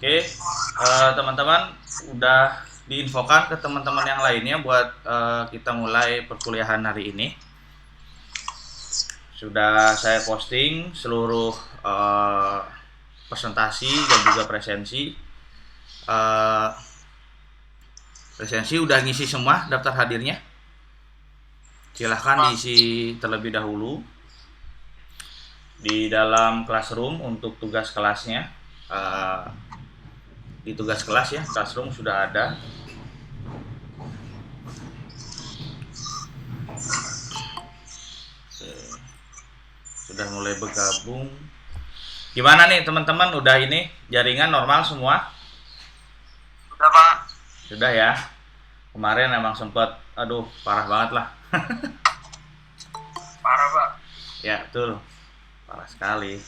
Oke, teman-teman udah diinfokan ke teman-teman yang lainnya buat kita mulai perkuliahan hari ini. Sudah saya posting seluruh presentasi dan juga presensi. Presensi udah ngisi semua daftar hadirnya. Silahkan diisi terlebih dahulu di dalam classroom untuk tugas kelasnya. Di tugas kelas ya, classroom sudah ada. Sudah mulai bergabung. Gimana nih teman-teman, udah ini jaringan normal semua? Sudah Pak. Sudah ya. Kemarin emang sempet, aduh parah banget lah. Parah Pak. Ya betul, parah sekali.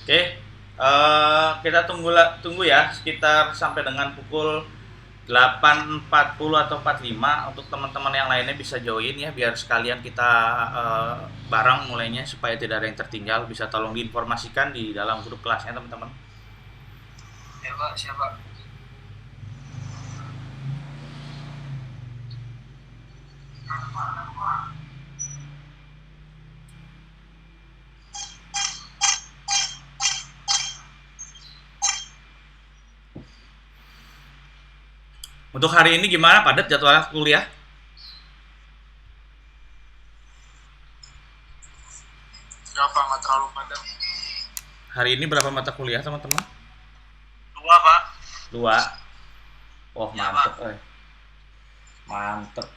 Oke, kita tunggu ya sekitar sampai dengan pukul 8.40 atau 45 untuk teman-teman yang lainnya bisa join ya, biar sekalian kita bareng mulainya supaya tidak ada yang tertinggal. Bisa tolong diinformasikan di dalam grup kelasnya teman-teman. Ya Pak, siapa? Untuk hari ini gimana, padat jadwal kuliah? Sudah Pak, nggak terlalu padat. Hari ini berapa mata kuliah teman-teman? 2 Pak. 2. Oh Ya, mantep, Pak. mantep.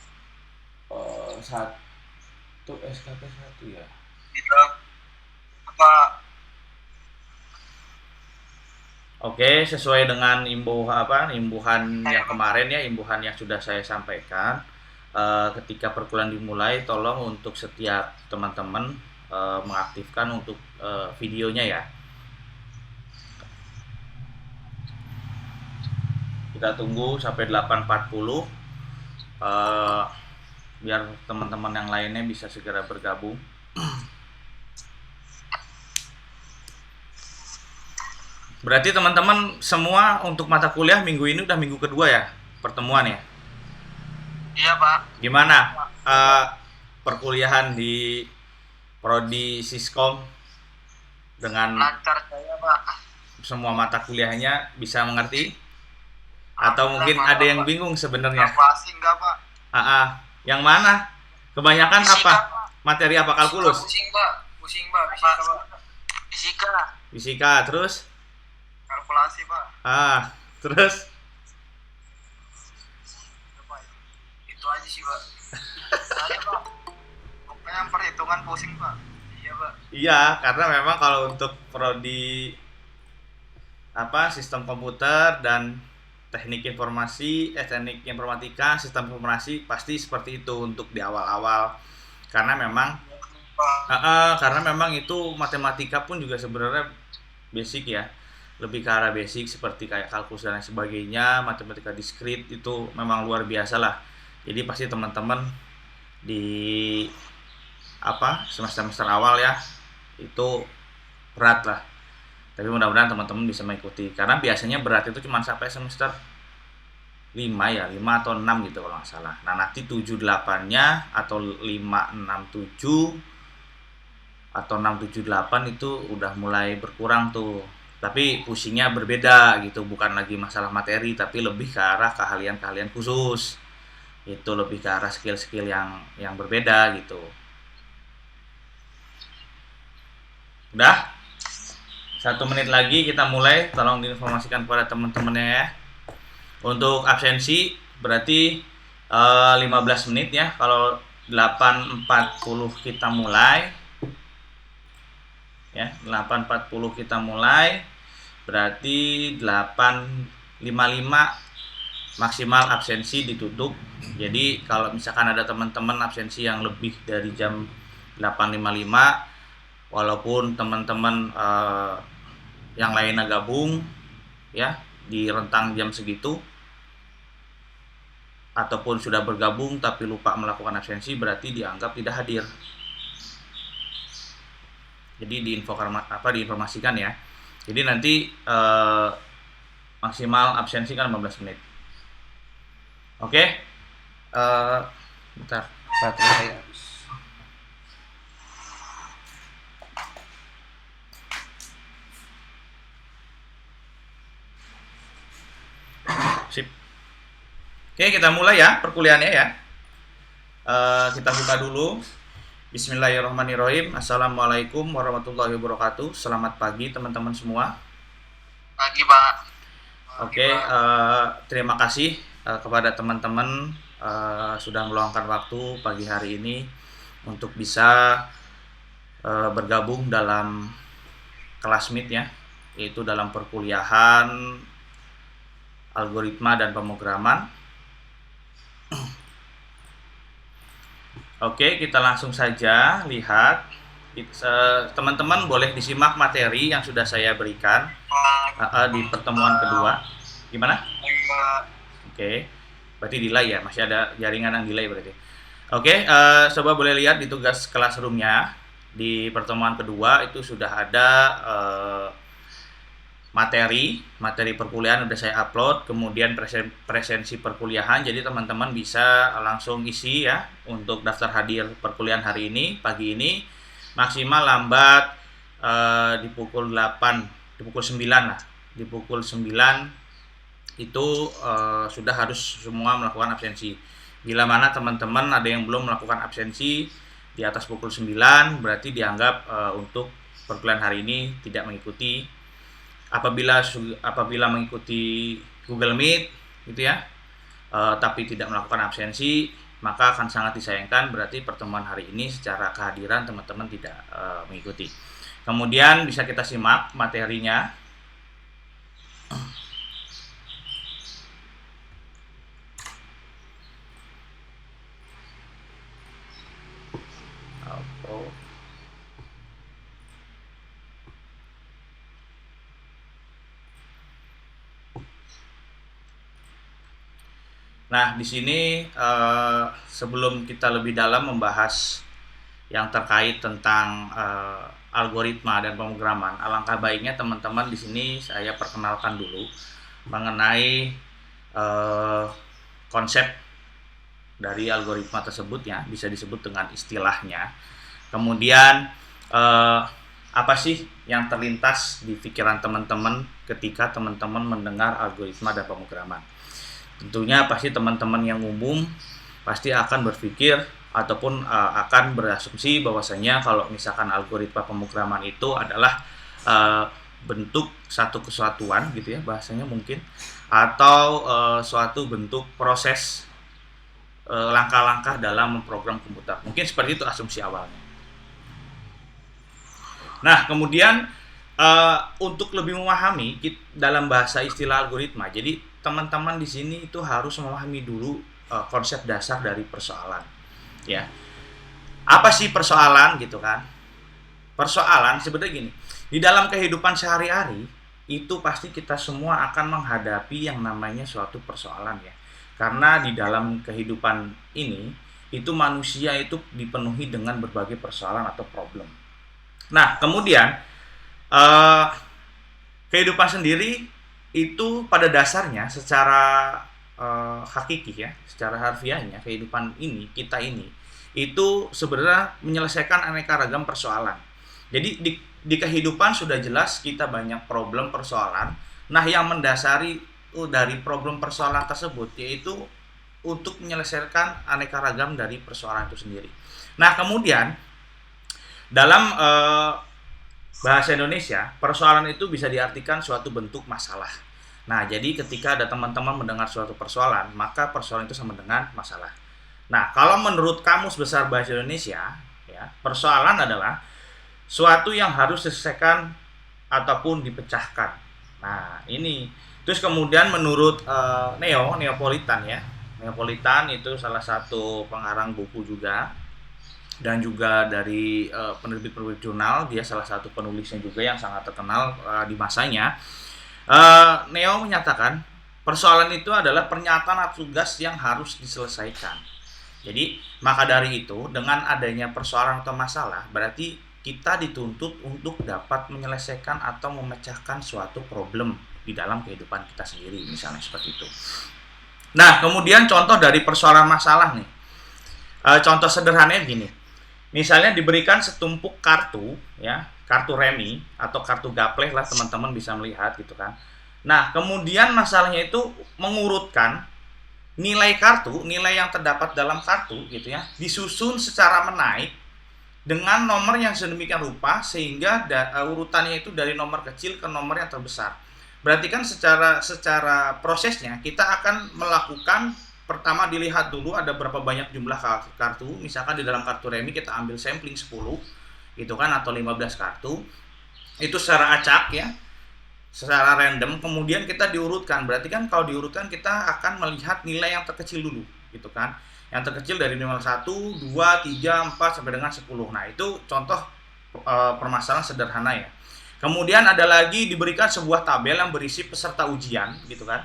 Satu SKP 1 ya. Kita Pak. Oke, sesuai dengan imbuhan yang kemarin ya, imbuhan yang sudah saya sampaikan. Ketika perkuliahan dimulai, tolong untuk setiap teman-teman mengaktifkan untuk videonya ya. Kita tunggu sampai 8.40 biar teman-teman yang lainnya bisa segera bergabung. Berarti teman-teman semua untuk mata kuliah minggu ini udah minggu kedua ya pertemuan ya? Iya Pak. Gimana perkuliahan di Prodi Siskom dengan Lancar saya Pak. semua mata kuliahnya bisa mengerti? Atau mungkin ada yang bingung sebenarnya? Kalkulasi enggak Pak? Yang mana? Kebanyakan Fisika, apa? Pak. Materi apa, kalkulus? Pusing Pak. Pusing Pak. Fisika Pak. Fisika. Fisika, terus? Kalkulasi Pak. Terus? Pak. Itu aja sih Pak. Saya Pak. Pokoknya perhitungan pusing Pak. Iya Pak. Iya, karena memang kalau untuk prodi sistem komputer dan teknik informatika, sistem informasi pasti seperti itu untuk di awal-awal. Karena memang itu matematika pun juga sebenarnya basic ya, lebih ke arah basic seperti kayak kalkulus dan sebagainya. Matematika diskrit itu memang luar biasa lah. Jadi pasti teman-teman di semester awal ya itu berat lah, tapi mudah-mudahan teman-teman bisa mengikuti, karena biasanya berat itu cuma sampai semester 5 atau 6 gitu kalau nggak salah. Nah nanti 7-8 nya atau 5-6-7 atau 6-7-8 itu udah mulai berkurang tuh, tapi pusingnya berbeda gitu, bukan lagi masalah materi tapi lebih ke arah keahlian-keahlian khusus, itu lebih ke arah skill-skill yang berbeda gitu. Udah 1 menit lagi kita mulai, tolong diinformasikan kepada teman-temannya ya. Untuk absensi berarti 15 menit ya. Kalau 8.40 kita mulai ya, 8.40 kita mulai berarti 8.55 maksimal absensi ditutup. Jadi kalau misalkan ada teman-teman absensi yang lebih dari jam 8.55, walaupun teman-teman yang lainnya gabung ya di rentang jam segitu, ataupun sudah bergabung tapi lupa melakukan absensi, berarti dianggap tidak hadir. Jadi diinformasikan ya. Jadi nanti maksimal absensi kan 15 menit. Oke. Bentar, baterai saya habis. Sip. Oke, kita mulai ya perkuliahannya ya. Kita buka dulu. Bismillahirrahmanirrahim. Assalamualaikum warahmatullahi wabarakatuh. Selamat pagi teman-teman semua. Pagi, Pak. Oke, terima kasih kepada teman-teman sudah meluangkan waktu pagi hari ini untuk bisa bergabung dalam kelas Meet ya, yaitu dalam perkuliahan algoritma dan pemrograman. Oke, kita langsung saja lihat. Teman-teman boleh disimak materi yang sudah saya berikan di pertemuan kedua. Gimana? Oke, berarti delay ya, masih ada jaringan yang delay berarti. Oke, coba boleh lihat di tugas classroom-nya. Di pertemuan kedua itu sudah ada materi perkuliahan udah saya upload, kemudian presensi perkuliahan, jadi teman-teman bisa langsung isi ya untuk daftar hadir perkuliahan hari ini, pagi ini, maksimal lambat di pukul 8, di pukul 9 lah, di pukul 9 itu sudah harus semua melakukan absensi. Bila mana teman-teman ada yang belum melakukan absensi di atas pukul 9, berarti dianggap untuk perkuliahan hari ini tidak mengikuti. Apabila mengikuti Google Meet gitu ya, tapi tidak melakukan absensi, maka akan sangat disayangkan, berarti pertemuan hari ini secara kehadiran teman-teman tidak mengikuti. Kemudian bisa kita simak materinya. Nah, di sini sebelum kita lebih dalam membahas yang terkait tentang algoritma dan pemrograman, alangkah baiknya teman-teman di sini saya perkenalkan dulu mengenai konsep dari algoritma tersebut ya, bisa disebut dengan istilahnya. Kemudian apa sih yang terlintas di pikiran teman-teman ketika teman-teman mendengar algoritma dan pemrograman? Tentunya pasti teman-teman yang umum pasti akan berpikir ataupun akan berasumsi bahwasanya kalau misalkan algoritma pemrograman itu adalah bentuk satu kesatuan gitu ya bahasanya mungkin, atau suatu bentuk proses langkah-langkah dalam memprogram komputer. Mungkin seperti itu asumsi awalnya. Nah, kemudian untuk lebih memahami dalam bahasa istilah algoritma, jadi teman-teman di sini itu harus memahami dulu konsep dasar dari persoalan. Ya, apa sih persoalan gitu kan? Persoalan sebenarnya gini, di dalam kehidupan sehari-hari itu pasti kita semua akan menghadapi yang namanya suatu persoalan ya. Karena di dalam kehidupan ini itu manusia itu dipenuhi dengan berbagai persoalan atau problem. Nah, kemudian kehidupan sendiri itu pada dasarnya secara hakiki ya, secara harfiahnya kehidupan ini, kita ini itu sebenarnya menyelesaikan aneka ragam persoalan. Jadi di kehidupan sudah jelas kita banyak problem persoalan. Nah, yang mendasari dari problem persoalan tersebut yaitu untuk menyelesaikan aneka ragam dari persoalan itu sendiri. Nah, kemudian dalam bahasa Indonesia, persoalan itu bisa diartikan suatu bentuk masalah. Nah, jadi ketika ada teman-teman mendengar suatu persoalan, maka persoalan itu sama dengan masalah. Nah, kalau menurut Kamus Besar Bahasa Indonesia, ya, persoalan adalah suatu yang harus diselesaikan ataupun dipecahkan. Nah, ini. Terus kemudian menurut Neopolitan ya. Neopolitan itu salah satu pengarang buku juga. dan juga dari penerbit jurnal. Dia salah satu penulisnya juga yang sangat terkenal di masanya. Neo menyatakan persoalan itu adalah pernyataan atau tugas yang harus diselesaikan. Jadi maka dari itu, dengan adanya persoalan atau masalah, berarti kita dituntut untuk dapat menyelesaikan atau memecahkan suatu problem di dalam kehidupan kita sendiri, misalnya seperti itu. Nah, kemudian contoh dari persoalan masalah nih. Contoh sederhananya gini. Misalnya diberikan setumpuk kartu, ya, kartu remi atau kartu gapleh lah, teman-teman bisa melihat gitu kan. Nah, kemudian masalahnya itu mengurutkan nilai kartu, nilai yang terdapat dalam kartu gitu ya, disusun secara menaik dengan nomor yang sedemikian rupa sehingga urutannya itu dari nomor kecil ke nomor yang terbesar. Berarti kan secara prosesnya kita akan melakukan, pertama dilihat dulu ada berapa banyak jumlah kartu. Misalkan di dalam kartu remi kita ambil sampling 10 gitu kan, atau 15 kartu. Itu secara acak ya, secara random, kemudian kita diurutkan. Berarti kan kalau diurutkan kita akan melihat nilai yang terkecil dulu gitu kan. Yang terkecil dari nomor 1, 2, 3, 4 sampai dengan 10. Nah, itu contoh permasalahan sederhana ya. Kemudian ada lagi diberikan sebuah tabel yang berisi peserta ujian gitu kan.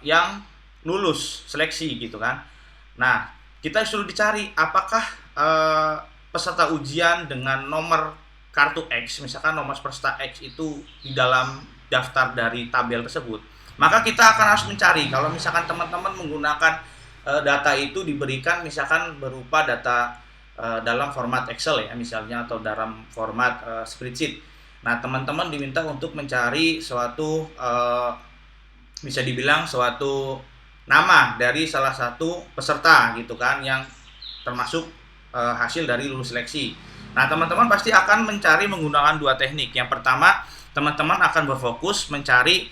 Yang lulus seleksi gitu kan. Nah, kita suruh dicari apakah peserta ujian dengan nomor kartu X, misalkan nomor peserta X itu di dalam daftar dari tabel tersebut, maka kita akan harus mencari. Kalau misalkan teman-teman menggunakan data itu diberikan misalkan berupa data dalam format Excel ya misalnya, atau dalam format spreadsheet. Nah, teman-teman diminta untuk mencari suatu bisa dibilang suatu nama dari salah satu peserta gitu kan, yang termasuk hasil dari lulus seleksi. Nah, teman-teman pasti akan mencari menggunakan dua teknik. Yang pertama, teman-teman akan berfokus mencari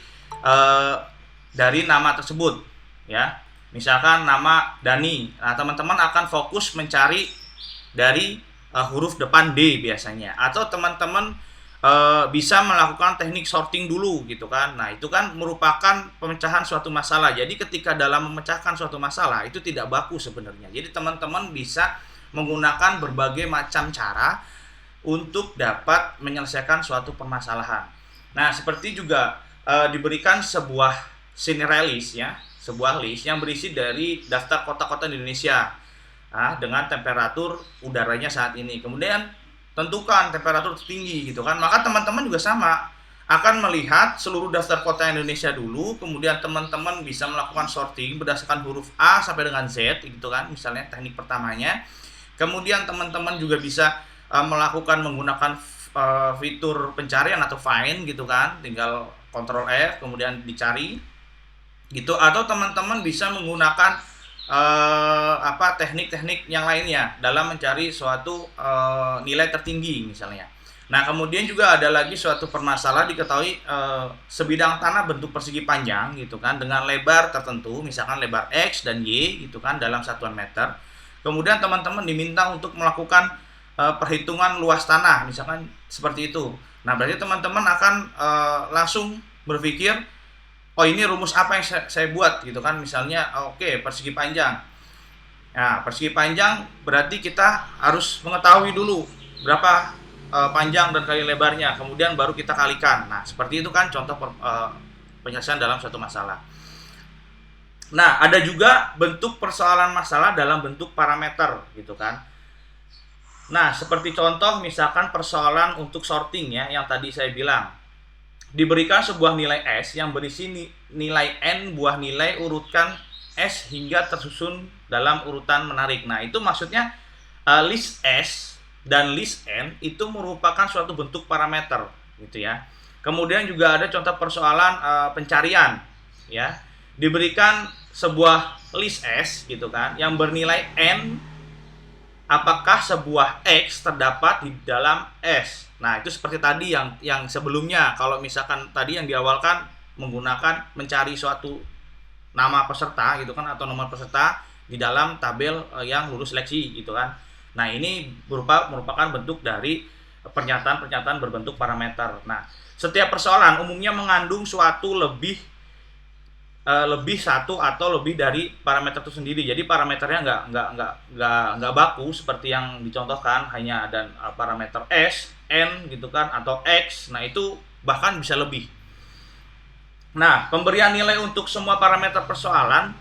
dari nama tersebut, ya. Misalkan nama Dani. Nah, teman-teman akan fokus mencari dari huruf depan D biasanya. Atau teman-teman bisa melakukan teknik sorting dulu gitu kan. Nah, itu kan merupakan pemecahan suatu masalah. Jadi ketika dalam memecahkan suatu masalah itu tidak baku sebenarnya. Jadi teman-teman bisa menggunakan berbagai macam cara untuk dapat menyelesaikan suatu permasalahan. Nah, seperti juga diberikan sebuah scenario list ya, sebuah list yang berisi dari daftar kota-kota di Indonesia dengan temperatur udaranya saat ini. Kemudian tentukan temperatur tertinggi gitu kan. Maka teman-teman juga sama, akan melihat seluruh daftar kota Indonesia dulu, kemudian teman-teman bisa melakukan sorting berdasarkan huruf A sampai dengan Z gitu kan, misalnya teknik pertamanya. Kemudian teman-teman juga bisa melakukan menggunakan fitur pencarian atau find gitu kan, tinggal Ctrl F kemudian dicari gitu. Atau teman-teman bisa menggunakan teknik-teknik yang lainnya dalam mencari suatu nilai tertinggi misalnya. Nah, kemudian juga ada lagi suatu permasalahan, diketahui sebidang tanah bentuk persegi panjang gitu kan, dengan lebar tertentu, misalkan lebar X dan Y gitu kan dalam satuan meter. Kemudian teman-teman diminta untuk melakukan perhitungan luas tanah, misalkan seperti itu. Nah, berarti teman-teman akan langsung berpikir, oh ini rumus apa yang saya buat gitu kan, misalnya oke, persegi panjang. Nah, persegi panjang berarti kita harus mengetahui dulu berapa panjang dan kali lebarnya, kemudian baru kita kalikan. Nah, seperti itu kan contoh penyelesaian dalam suatu masalah. Nah, ada juga bentuk persoalan masalah dalam bentuk parameter gitu kan. Nah, seperti contoh misalkan persoalan untuk sorting ya, yang tadi saya bilang. Diberikan sebuah nilai S yang berisi nilai N buah nilai, urutkan S hingga tersusun dalam urutan menarik. Nah, itu maksudnya list S dan list N itu merupakan suatu bentuk parameter gitu ya. Kemudian juga ada contoh persoalan pencarian ya. Diberikan sebuah list S gitu kan yang bernilai N, apakah sebuah X terdapat di dalam S. Nah, itu seperti tadi yang sebelumnya, kalau misalkan tadi yang diawalkan menggunakan mencari suatu nama peserta gitu kan, atau nomor peserta di dalam tabel yang lulus seleksi gitu kan. Nah, ini merupakan bentuk dari pernyataan-pernyataan berbentuk parameter. Nah, setiap persoalan umumnya mengandung suatu lebih lebih satu atau lebih dari parameter itu sendiri. Jadi parameternya nggak baku seperti yang dicontohkan, hanya ada parameter S, N gitu kan, atau X. Nah itu bahkan bisa lebih. Nah, pemberian nilai untuk semua parameter persoalan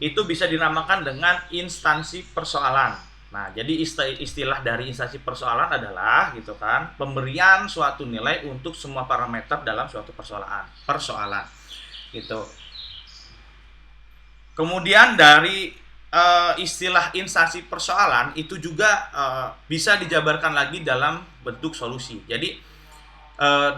itu bisa dinamakan dengan instansi persoalan. Nah, jadi istilah dari instansi persoalan adalah gitu kan, pemberian suatu nilai untuk semua parameter dalam suatu persoalan gitu. Kemudian dari istilah instansi persoalan itu juga bisa dijabarkan lagi dalam bentuk solusi. Jadi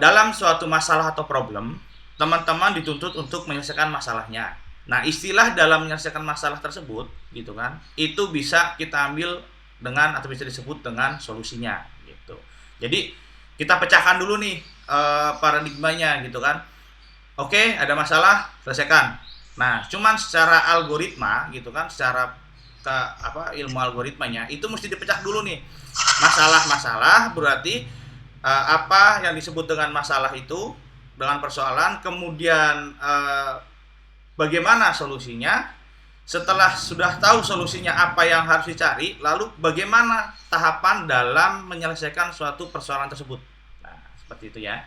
dalam suatu masalah atau problem, teman-teman dituntut untuk menyelesaikan masalahnya. Nah, istilah dalam menyelesaikan masalah tersebut gitu kan, itu bisa kita ambil dengan atau bisa disebut dengan solusinya gitu. Jadi kita pecahkan dulu nih paradigmanya gitu kan. Oke, ada masalah, selesaikan. Nah, cuman secara algoritma gitu kan, secara ilmu algoritmanya itu mesti dipecah dulu nih. Masalah-masalah berarti apa yang disebut dengan masalah itu dengan persoalan, kemudian bagaimana solusinya. Setelah sudah tahu solusinya apa yang harus dicari, lalu bagaimana tahapan dalam menyelesaikan suatu persoalan tersebut. Nah, seperti itu ya.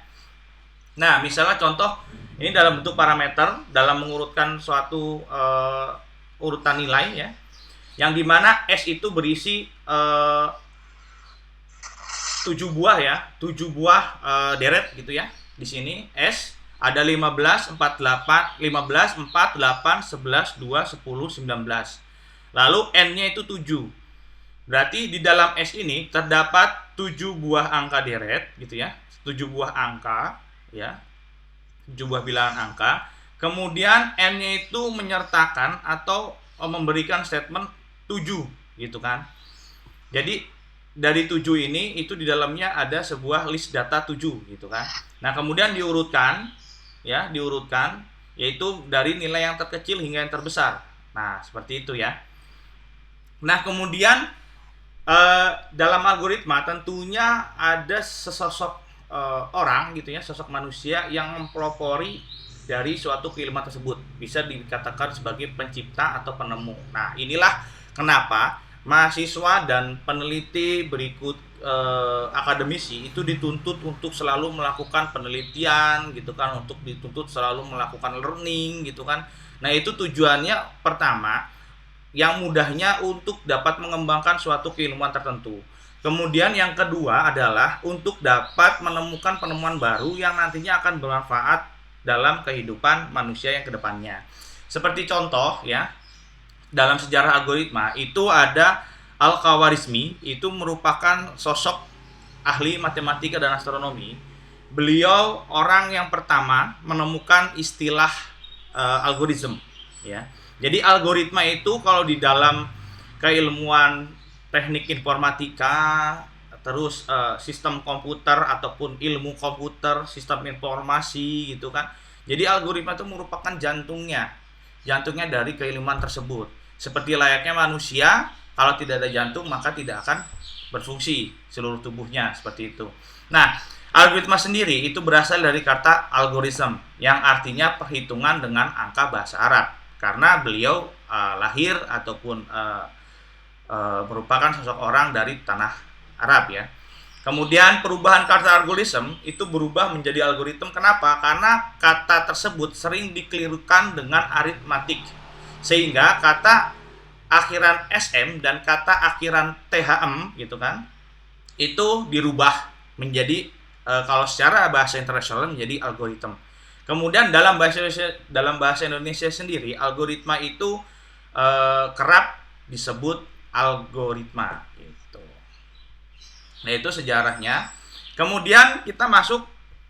Nah, misalnya contoh ini dalam bentuk parameter dalam mengurutkan suatu urutan nilai ya, yang dimana S itu berisi 7 buah ya, 7 buah deret gitu ya. Di sini S ada 15, 48, 15, 4, 8, 11, 2, 10, 19. Lalu N-nya itu 7. Berarti di dalam S ini terdapat 7 buah angka deret gitu ya. 7 buah angka ya. 7 buah bilangan angka. Kemudian N-nya itu menyertakan atau memberikan statement 7 gitu kan. Jadi dari 7 ini itu di dalamnya ada sebuah list data 7 gitu kan. Nah, kemudian diurutkan yaitu dari nilai yang terkecil hingga yang terbesar. Nah, seperti itu ya. Nah, kemudian dalam algoritma tentunya ada sesosok orang gitu ya, sosok manusia yang mempelopori dari suatu keilmuan tersebut. Bisa dikatakan sebagai pencipta atau penemu. Nah, inilah kenapa mahasiswa dan peneliti berikut akademisi itu dituntut untuk selalu melakukan penelitian gitu kan, untuk dituntut selalu melakukan learning gitu kan. Nah, itu tujuannya pertama yang mudahnya untuk dapat mengembangkan suatu keilmuan tertentu. Kemudian yang kedua adalah untuk dapat menemukan penemuan baru yang nantinya akan bermanfaat dalam kehidupan manusia yang kedepannya. Seperti contoh ya, dalam sejarah algoritma itu ada Al-Khawarizmi, itu merupakan sosok ahli matematika dan astronomi. Beliau orang yang pertama menemukan istilah algoritma ya. Jadi algoritma itu kalau di dalam keilmuan teknik informatika, terus sistem komputer ataupun ilmu komputer, sistem informasi gitu kan. Jadi algoritma itu merupakan jantungnya dari keilmuan tersebut. Seperti layaknya manusia, kalau tidak ada jantung maka tidak akan berfungsi seluruh tubuhnya, seperti itu. Nah, algoritma sendiri itu berasal dari kata algorithm yang artinya perhitungan dengan angka bahasa Arab. Karena beliau lahir ataupun merupakan sosok orang dari tanah Arab ya. Kemudian perubahan kata algorithm itu berubah menjadi algoritma. Kenapa? Karena kata tersebut sering dikelirukan dengan aritmatik. Sehingga kata akhiran SM dan kata akhiran THM gitu kan, itu dirubah menjadi kalau secara bahasa internasional menjadi algoritma. Kemudian dalam bahasa Indonesia sendiri algoritma itu kerap disebut algoritma gitu. Nah, itu sejarahnya. Kemudian kita masuk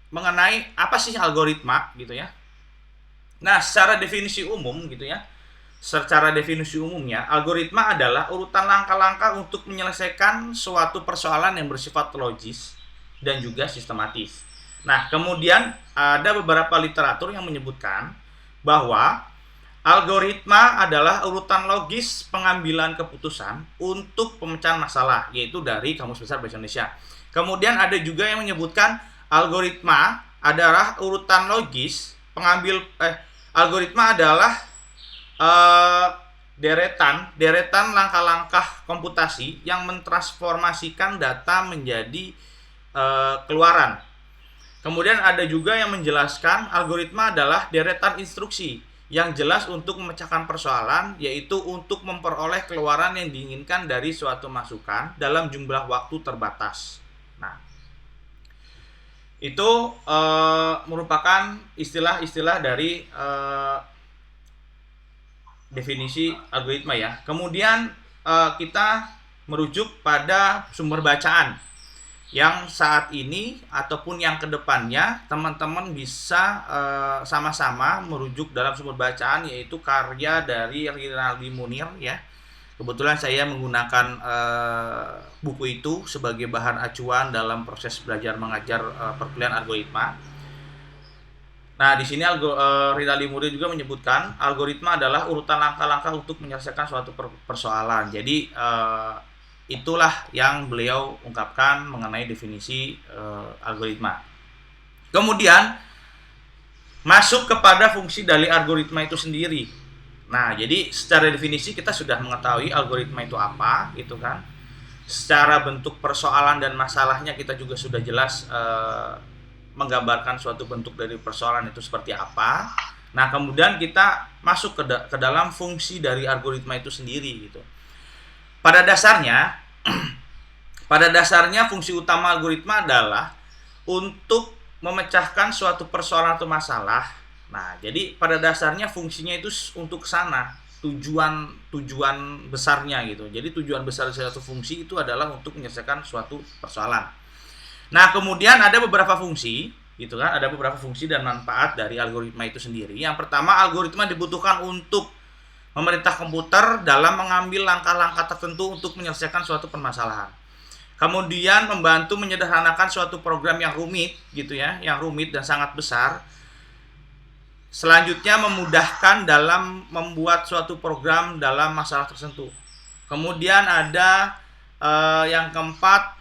mengenai apa sih algoritma gitu ya. Nah, secara definisi umum gitu ya. Secara definisi umumnya, algoritma adalah urutan langkah-langkah untuk menyelesaikan suatu persoalan yang bersifat logis dan juga sistematis. Nah, kemudian ada beberapa literatur yang menyebutkan bahwa algoritma adalah urutan logis pengambilan keputusan untuk pemecahan masalah, yaitu dari Kamus Besar Bahasa Indonesia. Kemudian ada juga yang menyebutkan algoritma adalah urutan logis algoritma adalah eh, deretan langkah-langkah komputasi yang mentransformasikan data menjadi keluaran. Kemudian ada juga yang menjelaskan algoritma adalah deretan instruksi yang jelas untuk memecahkan persoalan, yaitu untuk memperoleh keluaran yang diinginkan dari suatu masukan dalam jumlah waktu terbatas. Nah, itu merupakan istilah-istilah dari definisi algoritma ya. Kemudian kita merujuk pada sumber bacaan yang saat ini ataupun yang kedepannya teman-teman bisa sama-sama merujuk dalam sumber bacaan, yaitu karya dari Rinaldi Munir ya. Kebetulan saya menggunakan buku itu sebagai bahan acuan dalam proses belajar mengajar perkuliahan algoritma. Nah, di sini Rinaldi Munir juga menyebutkan algoritma adalah urutan langkah-langkah untuk menyelesaikan suatu persoalan. Jadi itulah yang beliau ungkapkan mengenai definisi algoritma. Kemudian masuk kepada fungsi dari algoritma itu sendiri. Nah, jadi secara definisi kita sudah mengetahui algoritma itu apa, gitu kan. Secara bentuk persoalan dan masalahnya kita juga sudah jelas menggambarkan suatu bentuk dari persoalan itu seperti apa. Nah, kemudian kita masuk ke dalam fungsi dari algoritma itu sendiri gitu. Pada dasarnya fungsi utama algoritma adalah untuk memecahkan suatu persoalan atau masalah. Nah, jadi pada dasarnya fungsinya itu untuk ke sana, tujuan besarnya gitu. Jadi tujuan besar suatu fungsi itu adalah untuk menyelesaikan suatu persoalan. Nah, kemudian ada beberapa fungsi, gitu kan? Ada beberapa fungsi dan manfaat dari algoritma itu sendiri. Yang pertama, algoritma dibutuhkan untuk memerintah komputer dalam mengambil langkah-langkah tertentu untuk menyelesaikan suatu permasalahan. Kemudian membantu menyederhanakan suatu program yang rumit, gitu ya, yang rumit dan sangat besar. Selanjutnya memudahkan dalam membuat suatu program dalam masalah tertentu. Kemudian ada yang keempat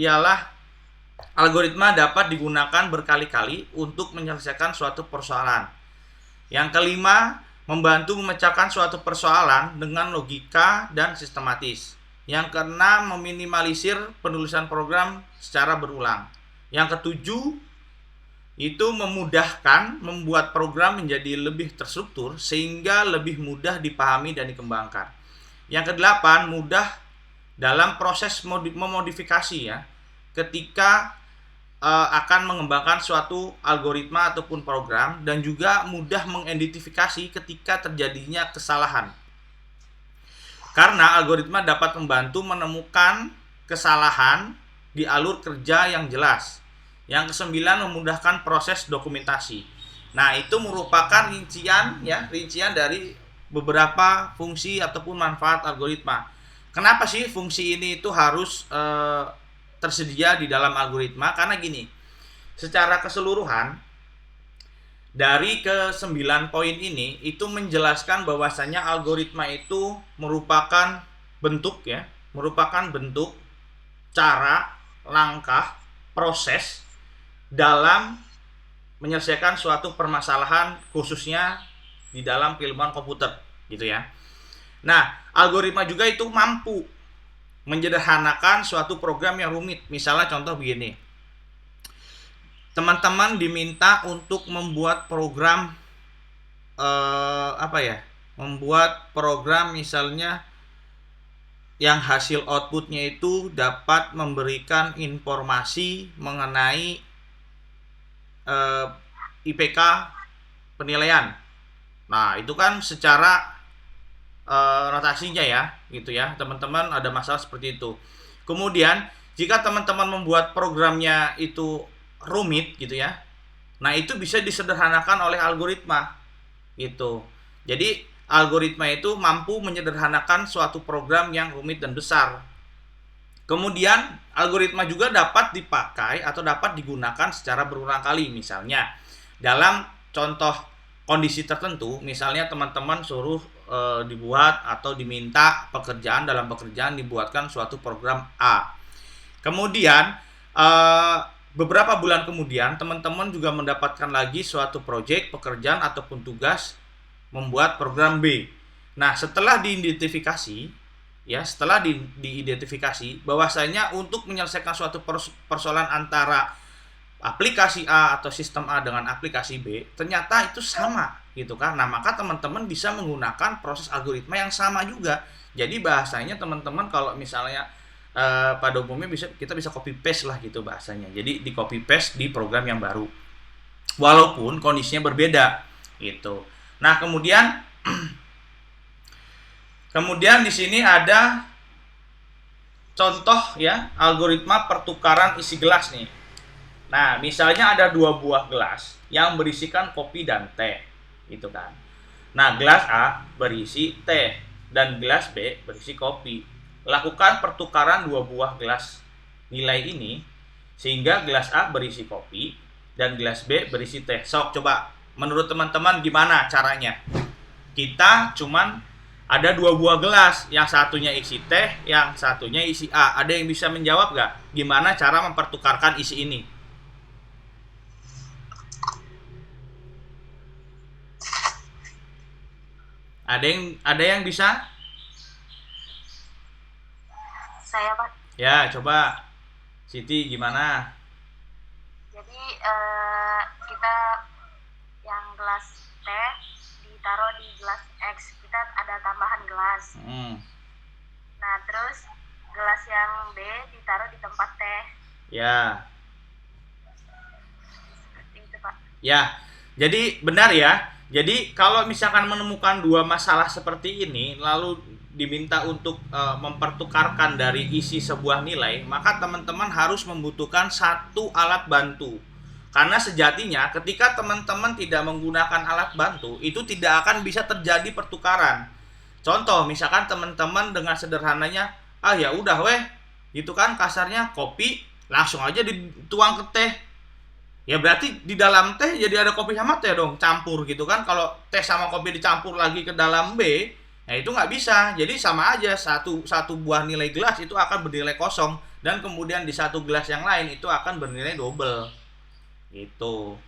ialah algoritma dapat digunakan berkali-kali untuk menyelesaikan suatu persoalan. Yang kelima, membantu memecahkan suatu persoalan dengan logika dan sistematis. Yang keenam, meminimalisir penulisan program secara berulang. Yang ketujuh, itu memudahkan membuat program menjadi lebih terstruktur sehingga lebih mudah dipahami dan dikembangkan. Yang kedelapan, mudah dalam proses memodifikasi ya, ketika akan mengembangkan suatu algoritma ataupun program, dan juga mudah mengidentifikasi ketika terjadinya kesalahan. Karena algoritma dapat membantu menemukan kesalahan di alur kerja yang jelas. Yang kesembilan, memudahkan proses dokumentasi. Nah, itu merupakan rincian dari beberapa fungsi ataupun manfaat algoritma. Kenapa sih fungsi ini itu harus tersedia di dalam algoritma? Karena gini, secara keseluruhan dari ke-9 poin ini itu menjelaskan bahwasanya algoritma itu merupakan bentuk cara, langkah, proses dalam menyelesaikan suatu permasalahan, khususnya di dalam keilmuan komputer gitu ya. Nah, algoritma juga itu mampu menyederhanakan suatu program yang rumit. Misalnya contoh begini, teman-teman diminta untuk membuat program membuat program misalnya yang hasil outputnya itu dapat memberikan informasi mengenai IPK penilaian. Nah, itu kan secara notasinya ya, gitu ya. Teman-teman ada masalah seperti itu. Kemudian, jika teman-teman membuat programnya itu rumit gitu ya. Nah, itu bisa disederhanakan oleh algoritma gitu. Jadi, algoritma itu mampu menyederhanakan suatu program yang rumit dan besar. Kemudian, algoritma juga dapat dipakai atau dapat digunakan secara berulang kali. Misalnya, dalam contoh kondisi tertentu, misalnya teman-teman suruh dibuat atau diminta dibuatkan suatu program A. Kemudian beberapa bulan kemudian teman-teman juga mendapatkan lagi suatu proyek, pekerjaan ataupun tugas membuat program B. Nah, setelah diidentifikasi, ya, setelah diidentifikasi bahwasanya untuk menyelesaikan suatu persoalan antara aplikasi A atau sistem A dengan aplikasi B, ternyata itu sama gitu kan. Nah, maka teman-teman bisa menggunakan proses algoritma yang sama juga. Jadi bahasanya teman-teman kalau misalnya pada umumnya kita bisa copy paste lah gitu bahasanya. Jadi di copy paste di program yang baru. Walaupun kondisinya berbeda gitu. Nah, kemudian di sini ada contoh ya, algoritma pertukaran isi gelas nih. Nah, misalnya ada 2 buah gelas yang berisikan kopi dan teh, gitu kan. Nah, gelas A berisi teh dan gelas B berisi kopi. Lakukan pertukaran 2 buah gelas nilai ini sehingga gelas A berisi kopi dan gelas B berisi teh. Sok, coba menurut teman-teman gimana caranya? Kita cuman ada 2 buah gelas, yang satunya isi teh, yang satunya isi A. Ada yang bisa menjawab gak? Gimana cara mempertukarkan isi ini? Ada yang bisa? Saya, Pak. Ya, coba Siti gimana? Jadi kita yang gelas teh ditaruh di gelas X, kita ada tambahan gelas. Nah, terus gelas yang B ditaruh di tempat teh. Ya. Seperti itu, Pak. Ya, jadi benar ya. Jadi kalau misalkan menemukan 2 masalah seperti ini, lalu diminta untuk mempertukarkan dari isi sebuah nilai, maka teman-teman harus membutuhkan satu alat bantu. Karena sejatinya ketika teman-teman tidak menggunakan alat bantu, itu tidak akan bisa terjadi pertukaran. Contoh, misalkan teman-teman dengan sederhananya, ya udah weh, gitu kan, kasarnya kopi langsung aja dituang ke teh. Ya berarti di dalam teh jadi ada kopi sama teh dong, campur gitu kan. Kalau teh sama kopi dicampur lagi ke dalam B, nah itu nggak bisa. Jadi sama aja, satu buah nilai gelas itu akan bernilai kosong, dan kemudian di satu gelas yang lain itu akan bernilai double gitu.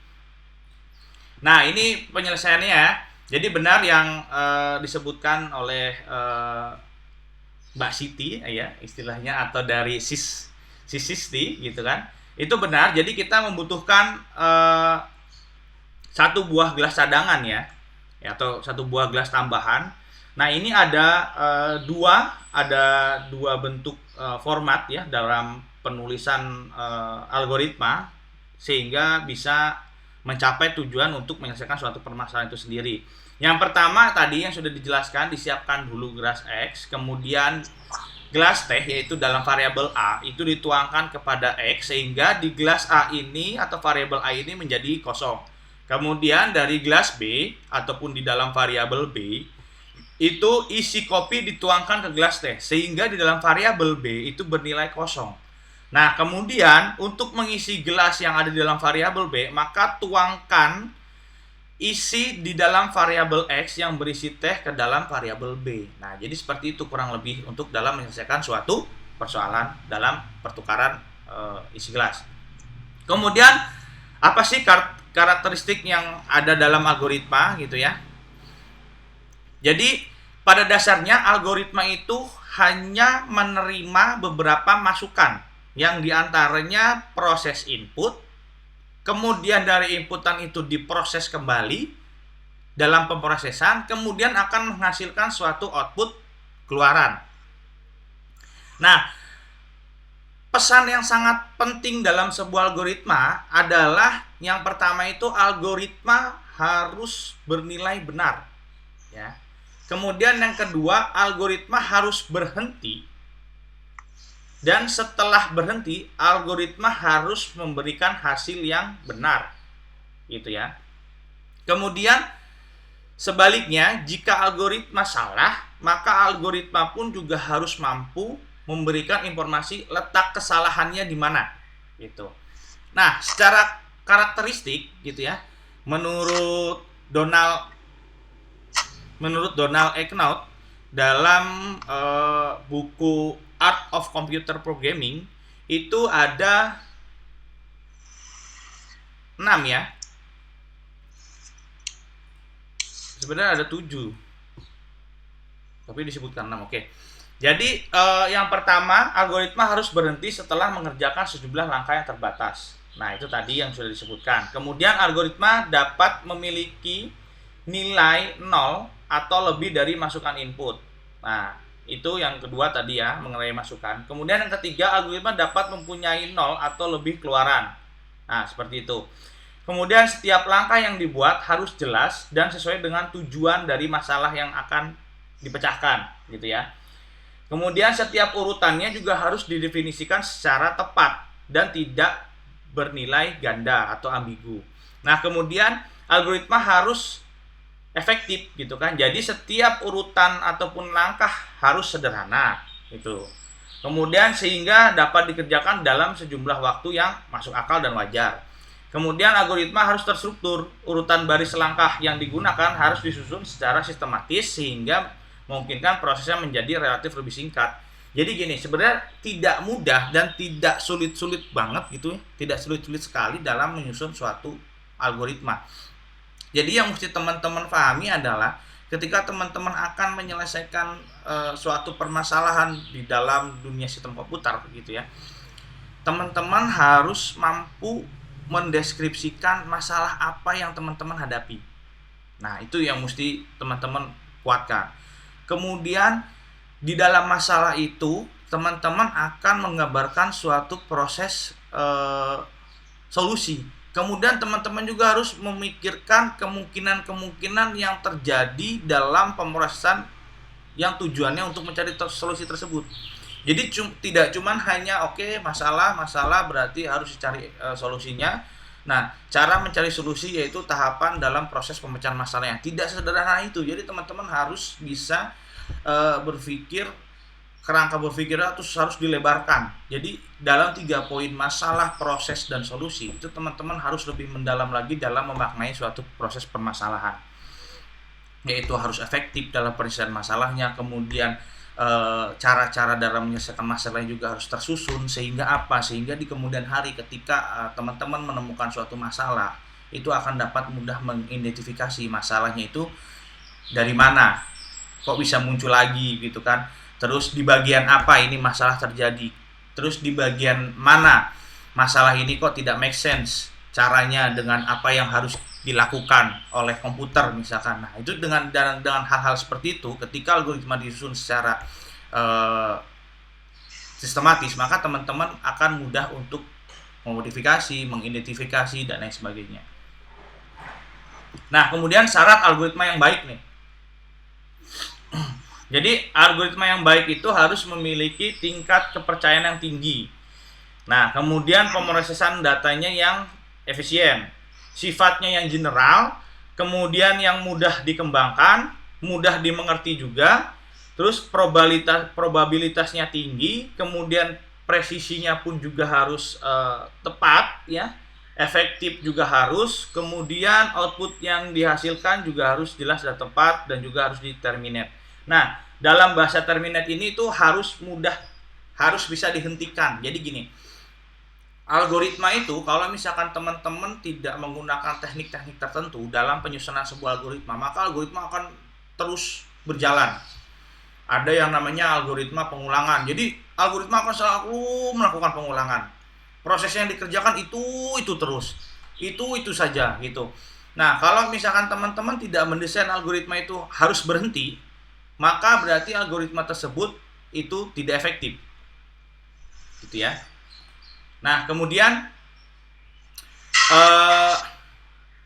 Nah, ini penyelesaiannya ya. Jadi benar yang disebutkan oleh Mbak Siti ya istilahnya, atau dari Sisti gitu kan. Itu benar. Jadi kita membutuhkan satu buah gelas cadangan ya, atau satu buah gelas tambahan. Nah, ini ada dua bentuk format ya dalam penulisan algoritma sehingga bisa mencapai tujuan untuk menyelesaikan suatu permasalahan itu sendiri. Yang pertama tadi yang sudah dijelaskan, disiapkan dulu gelas X, kemudian gelas teh yaitu dalam variabel A itu dituangkan kepada X sehingga di gelas A ini atau variabel A ini menjadi kosong. Kemudian dari gelas B ataupun di dalam variabel B itu isi kopi dituangkan ke gelas teh sehingga di dalam variabel B itu bernilai kosong. Nah, kemudian untuk mengisi gelas yang ada di dalam variabel B, maka tuangkan isi di dalam variabel X yang berisi teh ke dalam variabel B. Nah, jadi seperti itu kurang lebih untuk dalam menyelesaikan suatu persoalan dalam pertukaran isi gelas. Kemudian apa sih karakteristik yang ada dalam algoritma gitu ya? Jadi pada dasarnya algoritma itu hanya menerima beberapa masukan yang diantaranya proses input, kemudian dari inputan itu diproses kembali dalam pemrosesan, kemudian akan menghasilkan suatu output keluaran. Nah, pesan yang sangat penting dalam sebuah algoritma adalah yang pertama itu algoritma harus bernilai benar, ya. Kemudian yang kedua, algoritma harus berhenti. Dan setelah berhenti, algoritma harus memberikan hasil yang benar. Gitu ya. Kemudian sebaliknya, jika algoritma salah, maka algoritma pun juga harus mampu memberikan informasi letak kesalahannya di mana. Gitu. Nah, secara karakteristik gitu ya, menurut Donald Knuth dalam buku Art of Computer Programming itu ada 6 ya. Sebenarnya ada 7. Tapi disebutkan 6. Oke. Jadi yang pertama, algoritma harus berhenti setelah mengerjakan sejumlah langkah yang terbatas. Nah, itu tadi yang sudah disebutkan. Kemudian algoritma dapat memiliki nilai 0 atau lebih dari masukan input. Nah, itu yang kedua tadi ya, mengenai masukan. Kemudian yang ketiga, algoritma dapat mempunyai 0 atau lebih keluaran. Nah, seperti itu. Kemudian setiap langkah yang dibuat harus jelas dan sesuai dengan tujuan dari masalah yang akan dipecahkan, gitu ya. Kemudian setiap urutannya juga harus didefinisikan secara tepat dan tidak bernilai ganda atau ambigu. Nah, kemudian algoritma harus efektif gitu kan. Jadi setiap urutan ataupun langkah harus sederhana gitu. Kemudian sehingga dapat dikerjakan dalam sejumlah waktu yang masuk akal dan wajar. Kemudian algoritma harus terstruktur. Urutan baris langkah yang digunakan harus disusun secara sistematis sehingga memungkinkan prosesnya menjadi relatif lebih singkat. Jadi gini, sebenarnya tidak mudah dan tidak sulit-sulit banget gitu ya. Tidak sulit-sulit sekali dalam menyusun suatu algoritma. Jadi yang mesti teman-teman pahami adalah ketika teman-teman akan menyelesaikan suatu permasalahan di dalam dunia sistem komputer gitu ya. Teman-teman harus mampu mendeskripsikan masalah apa yang teman-teman hadapi. Nah, itu yang mesti teman-teman kuatkan. Kemudian di dalam masalah itu teman-teman akan menggambarkan suatu proses solusi. Kemudian teman-teman juga harus memikirkan kemungkinan-kemungkinan yang terjadi dalam pemrosesan yang tujuannya untuk mencari solusi tersebut. Jadi tidak cuman hanya masalah berarti harus dicari solusinya. Nah, cara mencari solusi yaitu tahapan dalam proses pemecahan masalah yang tidak sederhana itu. Jadi teman-teman harus bisa berpikir, kerangka berpikir itu harus dilebarkan. Jadi dalam 3 poin masalah, proses, dan solusi itu teman-teman harus lebih mendalam lagi dalam memaknai suatu proses permasalahan. Yaitu harus efektif dalam penyelesaian masalahnya, kemudian cara-cara dalam menyelesaikan masalahnya juga harus tersusun sehingga di kemudian hari ketika teman-teman menemukan suatu masalah itu akan dapat mudah mengidentifikasi masalahnya itu dari mana kok bisa muncul lagi gitu kan, terus di bagian apa ini masalah terjadi, terus di bagian mana masalah ini kok tidak make sense caranya dengan apa yang harus dilakukan oleh komputer misalkan. Nah, itu dengan hal-hal seperti itu, ketika algoritma disusun secara sistematis, maka teman-teman akan mudah untuk memodifikasi, mengidentifikasi, dan lain sebagainya. Nah, kemudian syarat algoritma yang baik nih. Jadi, algoritma yang baik itu harus memiliki tingkat kepercayaan yang tinggi. Nah, kemudian pemrosesan datanya yang efisien, sifatnya yang general, kemudian yang mudah dikembangkan, mudah dimengerti juga, terus probabilitasnya tinggi, kemudian presisinya pun juga harus tepat ya, efektif juga harus, kemudian output yang dihasilkan juga harus jelas dan tepat dan juga harus di-terminate. Nah, dalam bahasa terminate ini tuh harus bisa dihentikan. Jadi gini, algoritma itu kalau misalkan teman-teman tidak menggunakan teknik-teknik tertentu dalam penyusunan sebuah algoritma, maka algoritma akan terus berjalan. Ada yang namanya algoritma pengulangan. Jadi algoritma akan selalu melakukan pengulangan. Prosesnya yang dikerjakan itu terus. Itu saja gitu. Nah, kalau misalkan teman-teman tidak mendesain algoritma itu harus berhenti, maka berarti algoritma tersebut itu tidak efektif. Gitu ya. Nah, kemudian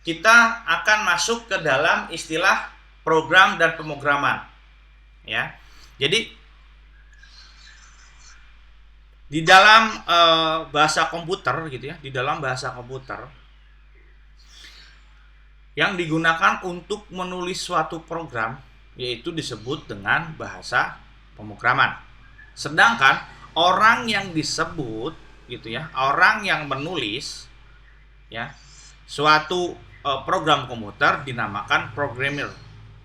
kita akan masuk ke dalam istilah program dan pemrograman, ya. Jadi di dalam bahasa komputer, gitu ya, di dalam bahasa komputer yang digunakan untuk menulis suatu program yaitu disebut dengan bahasa pemrograman. Sedangkan orang yang disebut gitu ya, orang yang menulis ya suatu program komputer dinamakan programmer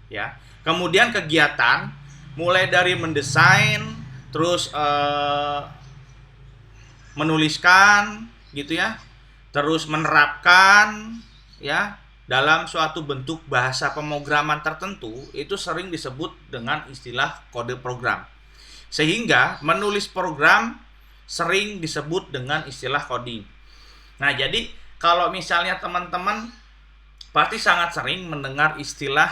ya. Kemudian kegiatan mulai dari mendesain, terus menuliskan gitu ya, terus menerapkan ya dalam suatu bentuk bahasa pemrograman tertentu, itu sering disebut dengan istilah kode program. Sehingga menulis program sering disebut dengan istilah coding. Nah, jadi kalau misalnya teman-teman pasti sangat sering mendengar istilah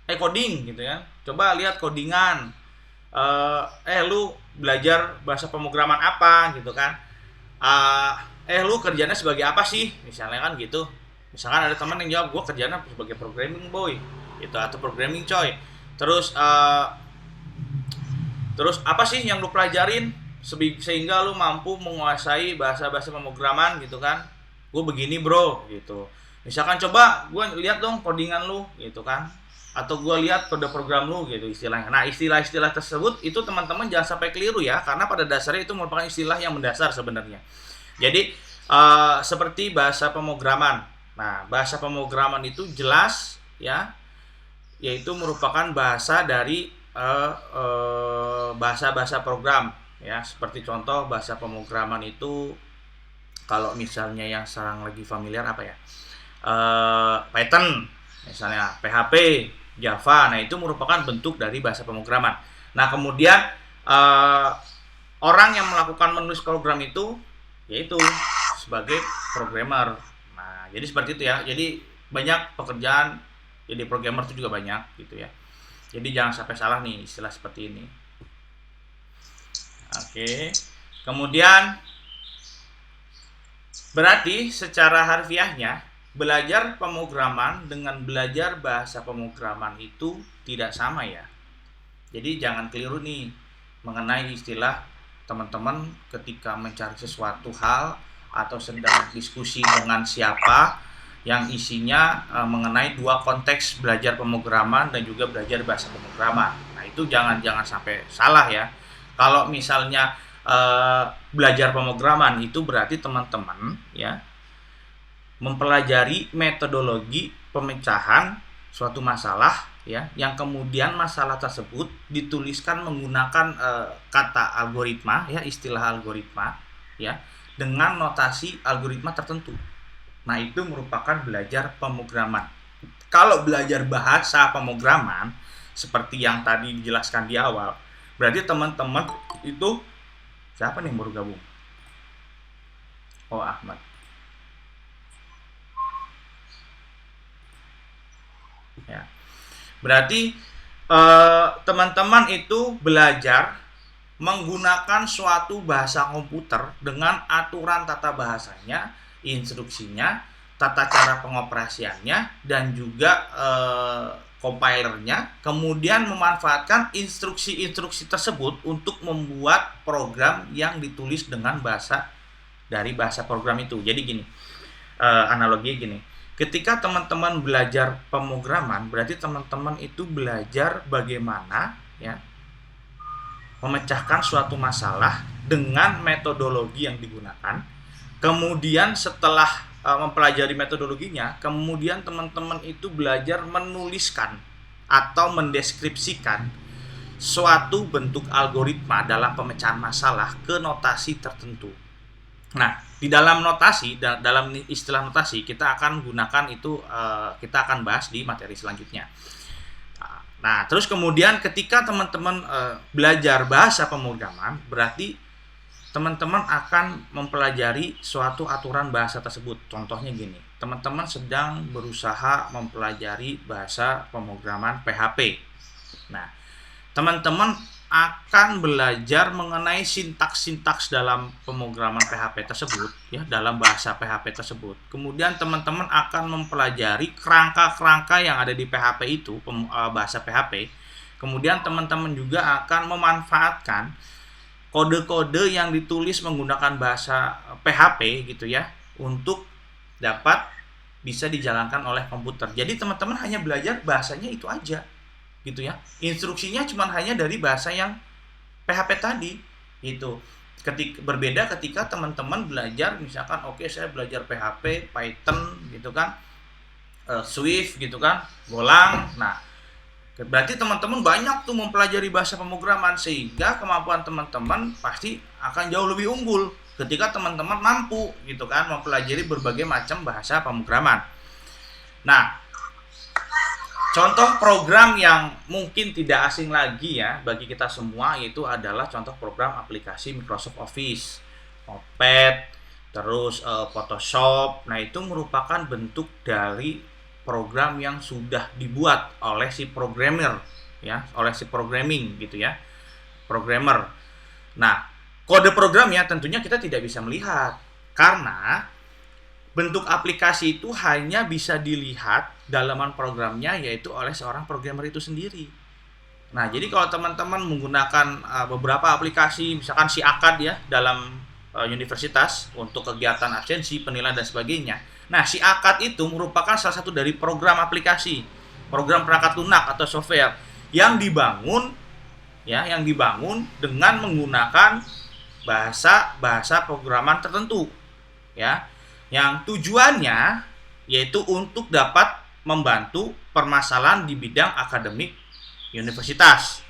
coding gitu ya. Coba lihat codingan. Lu belajar bahasa pemrograman apa gitu kan. Lu kerjanya sebagai apa sih? Misalnya kan gitu. Misalkan ada teman yang jawab, gue kerjanya sebagai programming boy gitu, atau programming coy. Terus apa sih yang lu pelajarin sehingga lu mampu menguasai bahasa-bahasa pemrograman gitu kan? Gue begini bro gitu. Misalkan coba gue lihat dong codingan lu gitu kan, atau gue lihat kode program lu gitu istilahnya. Nah, istilah-istilah tersebut itu teman-teman jangan sampai keliru ya, karena pada dasarnya itu merupakan istilah yang mendasar sebenarnya. Jadi seperti bahasa pemrograman. Nah, bahasa pemrograman itu jelas ya, yaitu merupakan bahasa dari bahasa-bahasa program ya. Seperti contoh bahasa pemrograman itu, kalau misalnya yang sekarang lagi familiar apa ya, Python misalnya, PHP, Java. Nah, itu merupakan bentuk dari bahasa pemrograman. Nah, kemudian orang yang melakukan menulis program itu yaitu sebagai programmer. Nah, jadi seperti itu ya. Jadi banyak pekerjaan jadi programmer itu juga banyak gitu ya. Jadi jangan sampai salah nih istilah seperti ini. Oke. Kemudian berarti secara harfiahnya belajar pemrograman dengan belajar bahasa pemrograman itu tidak sama ya. Jadi jangan keliru nih mengenai istilah teman-teman ketika mencari sesuatu hal atau sedang diskusi dengan siapa yang isinya mengenai dua konteks belajar pemrograman dan juga belajar bahasa pemrograman. Nah, itu jangan sampai salah ya. Kalau misalnya belajar pemrograman itu berarti teman-teman ya mempelajari metodologi pemecahan suatu masalah ya, yang kemudian masalah tersebut dituliskan menggunakan kata algoritma ya, istilah algoritma ya, dengan notasi algoritma tertentu. Nah, itu merupakan belajar pemrograman. Kalau belajar bahasa pemrograman seperti yang tadi dijelaskan di awal, berarti teman-teman itu siapa nih yang baru gabung? Oh, Ahmad. Ya. Berarti teman-teman itu belajar menggunakan suatu bahasa komputer dengan aturan tata bahasanya, instruksinya, tata cara pengoperasiannya, dan juga compilernya, kemudian memanfaatkan instruksi-instruksi tersebut untuk membuat program yang ditulis dengan bahasa dari bahasa program itu. Jadi gini, analoginya gini, ketika teman-teman belajar pemrograman, berarti teman-teman itu belajar bagaimana ya memecahkan suatu masalah dengan metodologi yang digunakan. Kemudian setelah mempelajari metodologinya, kemudian teman-teman itu belajar menuliskan atau mendeskripsikan suatu bentuk algoritma dalam pemecahan masalah ke notasi tertentu. Nah, di dalam notasi, dalam istilah notasi kita akan gunakan itu, kita akan bahas di materi selanjutnya. Nah, terus kemudian ketika teman-teman belajar bahasa pemrograman, berarti teman-teman akan mempelajari suatu aturan bahasa tersebut. Contohnya gini, teman-teman sedang berusaha mempelajari bahasa pemrograman PHP. Nah, teman-teman akan belajar mengenai sintaks-sintaks dalam pemrograman PHP tersebut ya, dalam bahasa PHP tersebut. Kemudian teman-teman akan mempelajari kerangka-kerangka yang ada di PHP itu, bahasa PHP. Kemudian teman-teman juga akan memanfaatkan kode-kode yang ditulis menggunakan bahasa PHP gitu ya, untuk dapat bisa dijalankan oleh komputer. Jadi teman-teman hanya belajar bahasanya itu aja gitu ya. Instruksinya cuma hanya dari bahasa yang PHP tadi gitu. Berbeda ketika teman-teman belajar misalkan saya belajar PHP, Python gitu kan, Swift gitu kan, Golang. Nah, berarti teman-teman banyak tuh mempelajari bahasa pemrograman, sehingga kemampuan teman-teman pasti akan jauh lebih unggul ketika teman-teman mampu gitu kan mempelajari berbagai macam bahasa pemrograman. Nah, contoh program yang mungkin tidak asing lagi ya bagi kita semua yaitu adalah contoh program aplikasi Microsoft Office, Notepad, terus Photoshop. Nah, itu merupakan bentuk dari program yang sudah dibuat oleh si programmer ya, oleh si programming gitu ya, programmer. Nah, kode programnya tentunya kita tidak bisa melihat karena bentuk aplikasi itu hanya bisa dilihat dalaman programnya yaitu oleh seorang programmer itu sendiri. Nah, jadi kalau teman-teman menggunakan beberapa aplikasi, misalkan si ACAD ya dalam universitas untuk kegiatan absensi, penilaian dan sebagainya. Nah, si ACAD itu merupakan salah satu dari program aplikasi, program perangkat lunak atau software yang dibangun ya, yang dibangun dengan menggunakan bahasa pemrograman tertentu ya, yang tujuannya yaitu untuk dapat membantu permasalahan di bidang akademik universitas.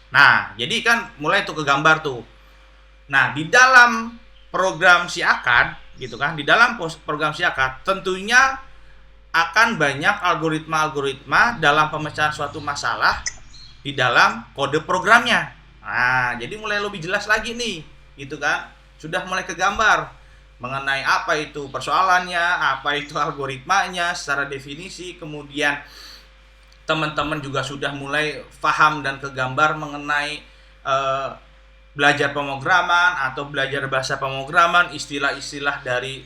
Nah, jadi kan mulai tuh ke gambar tuh. Nah, di dalam program si ACAD gitu kan, di dalam program si ACAD tentunya akan banyak algoritma-algoritma dalam pemecahan suatu masalah di dalam kode programnya. Nah, jadi mulai lebih jelas lagi nih, gitu kan? Sudah mulai ke gambar mengenai apa itu persoalannya, apa itu algoritmanya secara definisi, kemudian teman-teman juga sudah mulai paham dan kegambar mengenai belajar pemrograman atau belajar bahasa pemrograman, istilah-istilah dari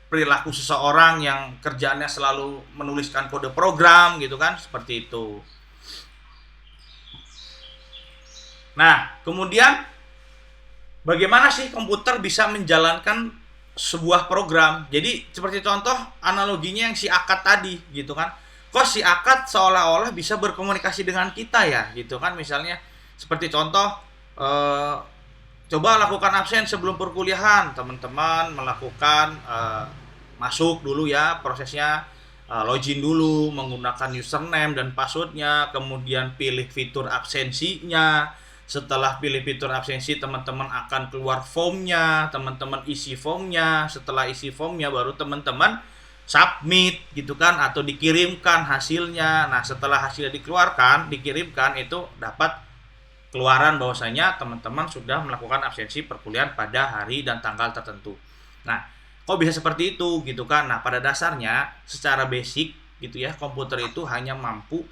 perilaku seseorang yang kerjaannya selalu menuliskan kode program gitu kan, seperti itu. Nah, kemudian bagaimana sih komputer bisa menjalankan sebuah program? Jadi seperti contoh analoginya yang si ACAD tadi gitu kan. Kok si ACAD seolah-olah bisa berkomunikasi dengan kita ya gitu kan, misalnya seperti contoh coba lakukan absen sebelum perkuliahan. Teman-teman melakukan masuk dulu ya, prosesnya login dulu menggunakan username dan passwordnya, kemudian pilih fitur absensinya. Setelah pilih fitur absensi, teman-teman akan keluar formnya, teman-teman isi formnya. Setelah isi formnya baru teman-teman submit gitu kan, atau dikirimkan hasilnya. Nah, setelah hasilnya dikirimkan itu dapat keluaran bahwasanya teman-teman sudah melakukan absensi perkuliahan pada hari dan tanggal tertentu. Nah, kok bisa seperti itu gitu kan? Nah, pada dasarnya secara basic gitu ya, komputer itu hanya mampu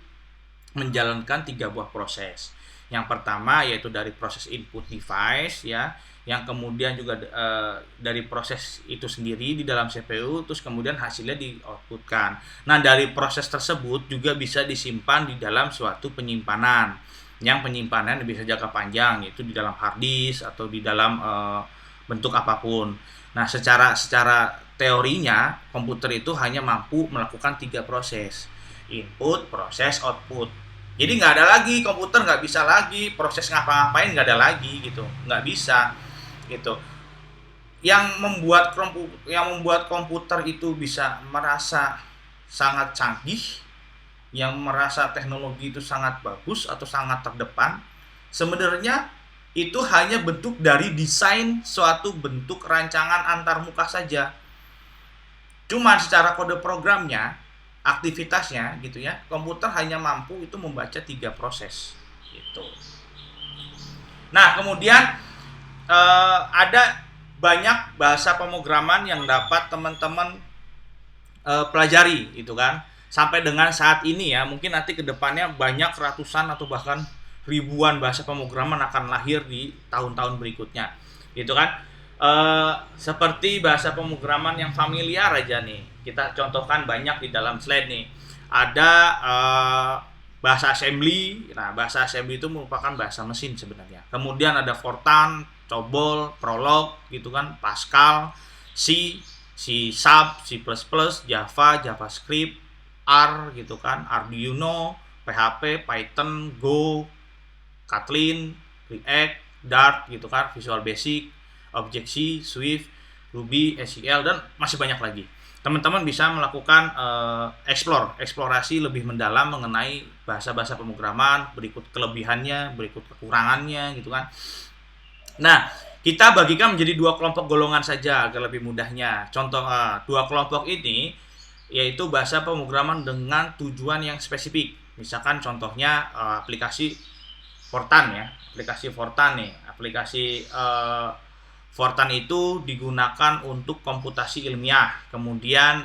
menjalankan 3 buah proses. Yang pertama yaitu dari proses input device ya, yang kemudian juga dari proses itu sendiri di dalam CPU, terus kemudian hasilnya di-outputkan. Nah, dari proses tersebut juga bisa disimpan di dalam suatu penyimpanan, yang penyimpanan bisa jangka panjang, yaitu di dalam hard disk atau di dalam bentuk apapun. Nah, secara teorinya komputer itu hanya mampu melakukan 3 proses, input, proses, output. Jadi nggak ada lagi, komputer nggak bisa lagi proses ngapa-ngapain, nggak ada lagi gitu, nggak bisa gitu. Yang membuat komputer itu bisa merasa sangat canggih, yang merasa teknologi itu sangat bagus atau sangat terdepan, sebenarnya itu hanya bentuk dari desain suatu bentuk rancangan antarmuka saja. Cuma secara kode programnya, aktivitasnya gitu ya, komputer hanya mampu itu membaca 3 proses gitu. Nah, kemudian ada banyak bahasa pemrograman yang dapat teman-teman pelajari gitu kan. Sampai dengan saat ini ya, mungkin nanti ke depannya banyak ratusan atau bahkan ribuan bahasa pemrograman akan lahir di tahun-tahun berikutnya gitu kan. Seperti bahasa pemrograman yang familiar aja nih, kita contohkan banyak di dalam slide nih. Ada bahasa assembly. Nah, bahasa assembly itu merupakan bahasa mesin sebenarnya. Kemudian ada Fortran, COBOL, Prolog gitu kan, Pascal, C, C#, C++, Java, JavaScript, R gitu kan, Arduino, PHP, Python, Go, Kotlin, React, Dart gitu kan, Visual Basic, Object-C, Swift, Ruby, SQL, dan masih banyak lagi. Teman-teman bisa melakukan eksplorasi lebih mendalam mengenai bahasa-bahasa pemrograman, berikut kelebihannya, berikut kekurangannya gitu kan. Nah, Kita bagikan menjadi dua kelompok golongan saja agar lebih mudahnya. Contoh dua kelompok ini yaitu bahasa pemrograman dengan tujuan yang spesifik. Misalkan contohnya aplikasi Fortran ya, aplikasi Fortran nih, aplikasi Fortran itu digunakan untuk komputasi ilmiah, kemudian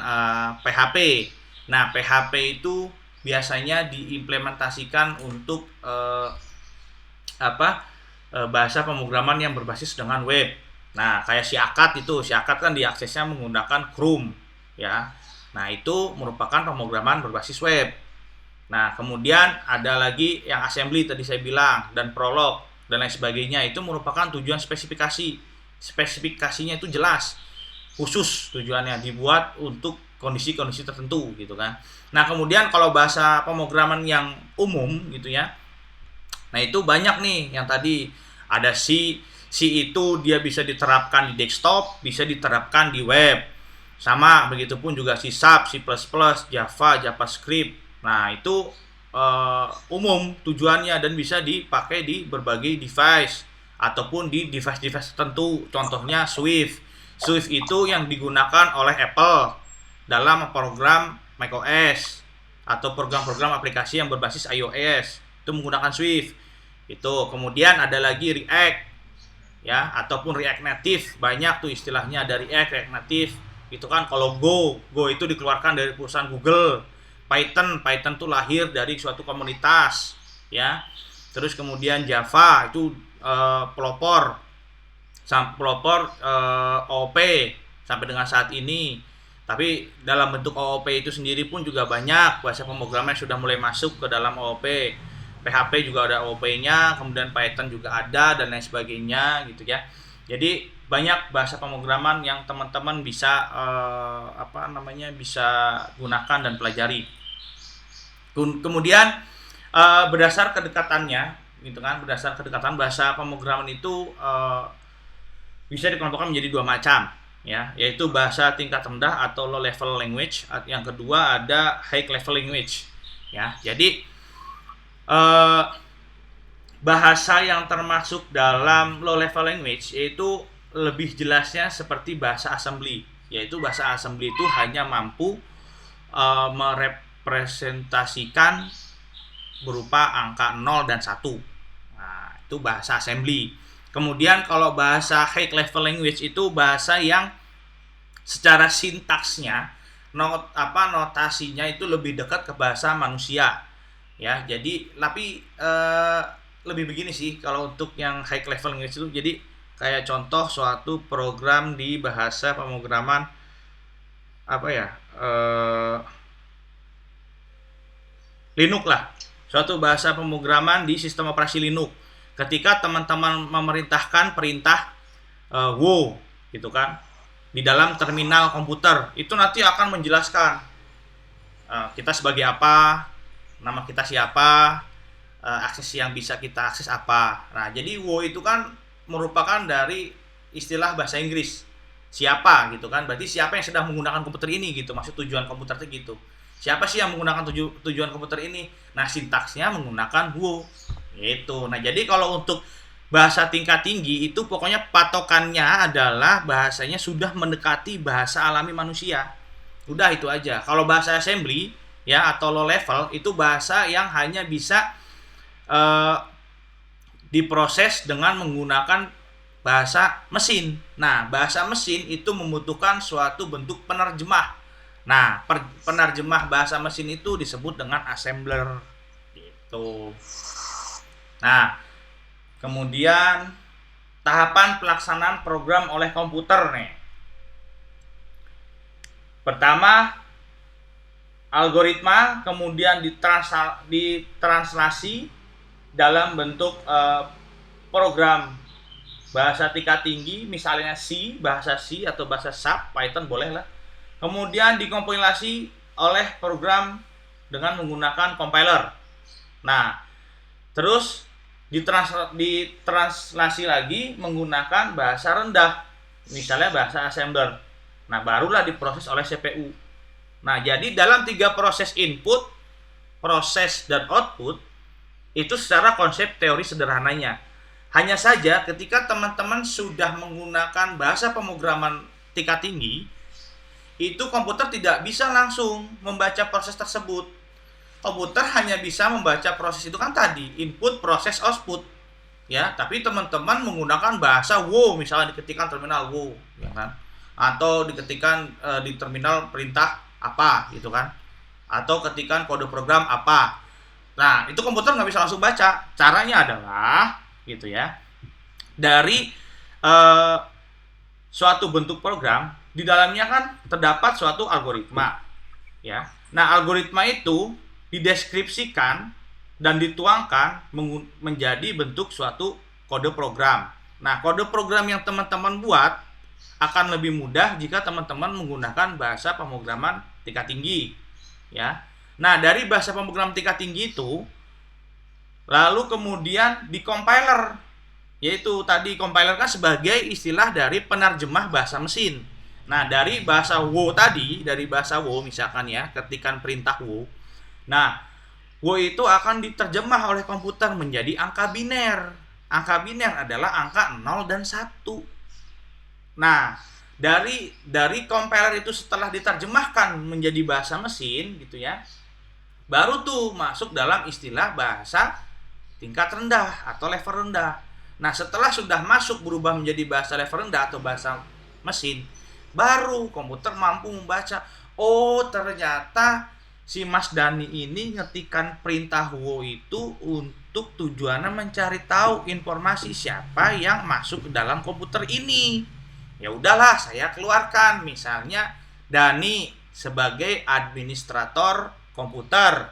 PHP. Nah, PHP itu biasanya diimplementasikan untuk bahasa pemrograman yang berbasis dengan web. Nah, kayak si Akad kan diaksesnya menggunakan Chrome ya. Nah, itu merupakan pemrograman berbasis web. Nah, kemudian ada lagi yang assembly tadi saya bilang, dan prolog dan lain sebagainya, itu merupakan tujuan spesifikasi. Spesifikasinya itu jelas, khusus tujuannya, dibuat untuk kondisi-kondisi tertentu gitu kan. Nah, kemudian kalau bahasa pemrograman yang umum gitu ya, nah itu banyak nih yang tadi ada C itu dia bisa diterapkan di desktop, bisa diterapkan di web. Sama begitupun juga C#, C++, Java, JavaScript. Nah, itu umum tujuannya dan bisa dipakai di berbagai device ataupun di device-device tertentu. Contohnya Swift. Swift itu yang digunakan oleh Apple dalam program macOS atau program-program aplikasi yang berbasis iOS. Itu menggunakan Swift. Itu kemudian ada lagi React ya, ataupun React Native. Banyak tuh istilahnya, dari React Native. Itu kan kalau Go itu dikeluarkan dari perusahaan Google. Python tuh lahir dari suatu komunitas ya. Terus kemudian Java itu pelopor OOP sampai dengan saat ini. Tapi dalam bentuk OOP itu sendiri pun juga banyak bahasa pemrograman yang sudah mulai masuk ke dalam OOP. PHP juga ada OOP-nya, kemudian Python juga ada dan lain sebagainya gitu ya. Jadi banyak bahasa pemrograman yang teman-teman bisa bisa gunakan dan pelajari. Kemudian berdasar kedekatannya gitu kan, berdasar kedekatan bahasa pemrograman itu bisa dikelompokkan menjadi dua macam ya, yaitu bahasa tingkat rendah atau low level language, yang kedua ada high level language ya. Jadi bahasa yang termasuk dalam low level language yaitu lebih jelasnya seperti bahasa assembly, yaitu bahasa assembly itu hanya mampu merepresentasikan berupa angka 0 dan 1. Nah, itu bahasa assembly. Kemudian kalau bahasa high level language itu bahasa yang secara sintaksnya notasinya itu lebih dekat ke bahasa manusia. Ya, jadi tapi lebih begini sih kalau untuk yang high level language itu, jadi kayak contoh suatu program di bahasa pemrograman Linux lah, suatu bahasa pemrograman di sistem operasi Linux. Ketika teman-teman memerintahkan perintah wow gitu kan di dalam terminal komputer, itu nanti akan menjelaskan kita sebagai apa, nama kita siapa, akses yang bisa kita akses apa. Nah, jadi wow itu kan merupakan dari istilah bahasa Inggris, siapa gitu kan, berarti siapa yang sedang menggunakan komputer ini gitu, maksud tujuan komputer itu gitu, siapa sih yang menggunakan tujuan komputer ini. Nah, sintaksnya menggunakan wow gitu. Nah, jadi kalau untuk bahasa tingkat tinggi itu pokoknya patokannya adalah bahasanya sudah mendekati bahasa alami manusia, udah itu aja. Kalau bahasa assembly ya atau low level itu bahasa yang hanya bisa diproses dengan menggunakan bahasa mesin. Nah, bahasa mesin itu membutuhkan suatu bentuk penerjemah. Nah, penerjemah bahasa mesin itu disebut dengan assembler gitu. Nah, kemudian tahapan pelaksanaan program oleh komputer nih. Pertama, algoritma, kemudian ditranslasi dalam bentuk program bahasa tingkat tinggi, misalnya C, bahasa C atau bahasa SAP, Python boleh lah. Kemudian dikompilasi oleh program dengan menggunakan compiler. Nah, terus ditranslasi lagi menggunakan bahasa rendah, misalnya bahasa assembler. Nah, barulah diproses oleh CPU. Nah, jadi dalam 3 proses input, proses, dan output itu secara konsep teori sederhananya Hanya saja ketika teman-teman sudah menggunakan bahasa pemrograman tingkat tinggi, itu komputer tidak bisa langsung membaca proses tersebut. Komputer hanya bisa membaca proses itu kan tadi, input, proses, output. Ya, tapi teman-teman menggunakan bahasa WO, misalnya diketikkan terminal WO, ya kan? Atau diketikkan di terminal perintah apa gitu kan? Atau ketikan kode program apa. Nah, itu komputer nggak bisa langsung baca. Caranya adalah gitu ya, dari suatu bentuk program, di dalamnya kan terdapat suatu algoritma ya. Nah, algoritma itu dideskripsikan dan dituangkan menjadi bentuk suatu kode program. Nah, kode program yang teman-teman buat akan lebih mudah jika teman-teman menggunakan bahasa pemrograman tingkat tinggi ya. Nah, dari bahasa pemrograman tingkat tinggi itu lalu kemudian di compiler, yaitu tadi compiler kan sebagai istilah dari penerjemah bahasa mesin. Nah, dari bahasa WO tadi, dari bahasa WO misalkan ya, ketikan perintah WO. Nah, WO itu akan diterjemah oleh komputer menjadi angka biner. Angka biner adalah angka 0 dan 1. Nah, dari compiler itu setelah diterjemahkan menjadi bahasa mesin gitu ya, baru tuh masuk dalam istilah bahasa tingkat rendah atau level rendah. Nah, setelah sudah masuk berubah menjadi bahasa level rendah atau bahasa mesin, baru komputer mampu membaca, oh ternyata si Mas Dani ini ngetikan perintah WO itu untuk tujuannya mencari tahu informasi siapa yang masuk ke dalam komputer ini. Ya udahlah, saya keluarkan misalnya Dani sebagai administrator komputer.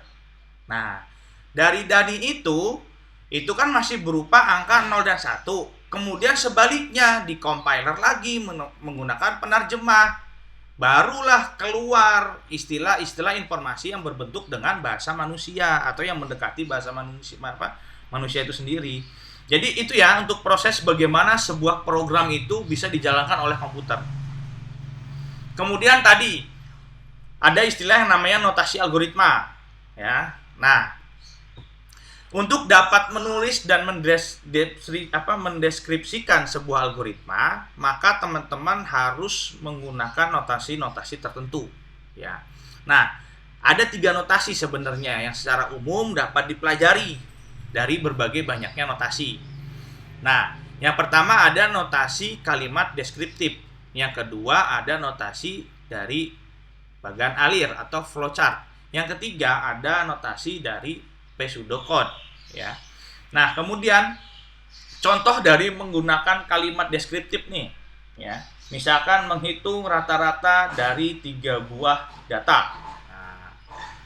Nah, dari Dani itu kan masih berupa angka 0 dan 1. Kemudian sebaliknya di compiler lagi menggunakan penerjemah. Barulah keluar istilah-istilah informasi yang berbentuk dengan bahasa manusia atau yang mendekati bahasa manusia itu sendiri. Jadi itu ya untuk proses bagaimana sebuah program itu bisa dijalankan oleh komputer. Kemudian tadi ada istilah yang namanya notasi algoritma ya. Nah, untuk dapat menulis dan mendeskripsikan sebuah algoritma, maka teman-teman harus menggunakan notasi-notasi tertentu ya. Nah, ada 3 notasi sebenarnya yang secara umum dapat dipelajari dari berbagai banyaknya notasi. Nah, yang pertama ada notasi kalimat deskriptif. Yang kedua ada notasi dari bagan alir atau flowchart. Yang ketiga ada notasi dari pseudocode ya. Nah, kemudian contoh dari menggunakan kalimat deskriptif nih ya. Misalkan menghitung rata-rata dari 3 buah data. Nah,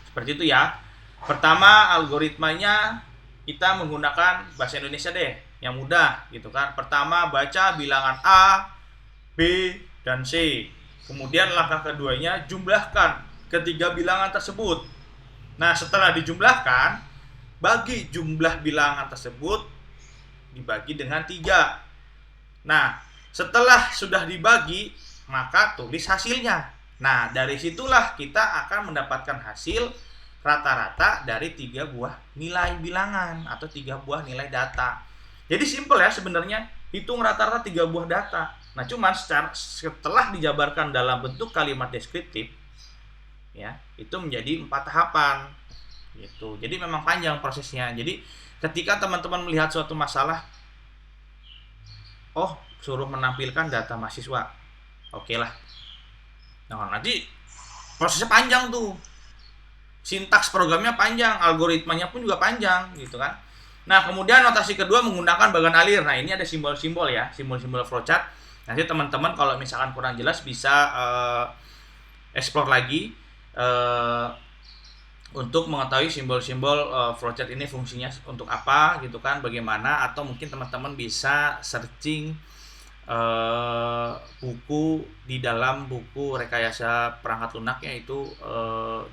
seperti itu ya. Pertama, algoritmanya kita menggunakan bahasa Indonesia deh, yang mudah gitu kan. Pertama, baca bilangan A, B, dan C. Kemudian langkah keduanya, jumlahkan ketiga bilangan tersebut. Nah, setelah dijumlahkan, bagi jumlah bilangan tersebut dibagi dengan 3. Nah, setelah sudah dibagi, maka tulis hasilnya. Nah, dari situlah kita akan mendapatkan hasil rata-rata dari 3 buah nilai bilangan atau 3 buah nilai data. Jadi simpel ya sebenarnya, hitung rata-rata 3 buah data. Nah, cuman setelah dijabarkan dalam bentuk kalimat deskriptif ya, itu menjadi 4 tahapan gitu. Jadi memang panjang prosesnya. Jadi ketika teman-teman melihat suatu masalah, oh suruh menampilkan data mahasiswa, oke lah. Nah, nanti prosesnya panjang tuh, sintaks programnya panjang, algoritmanya pun juga panjang gitu kan. Nah, kemudian notasi kedua menggunakan bagan alir. Nah, ini ada simbol-simbol ya, simbol-simbol flowchart. Nanti teman-teman kalau misalkan kurang jelas bisa explore lagi untuk mengetahui simbol-simbol flowchart ini fungsinya untuk apa gitu kan, bagaimana, atau mungkin teman-teman bisa searching buku di dalam buku rekayasa perangkat lunaknya itu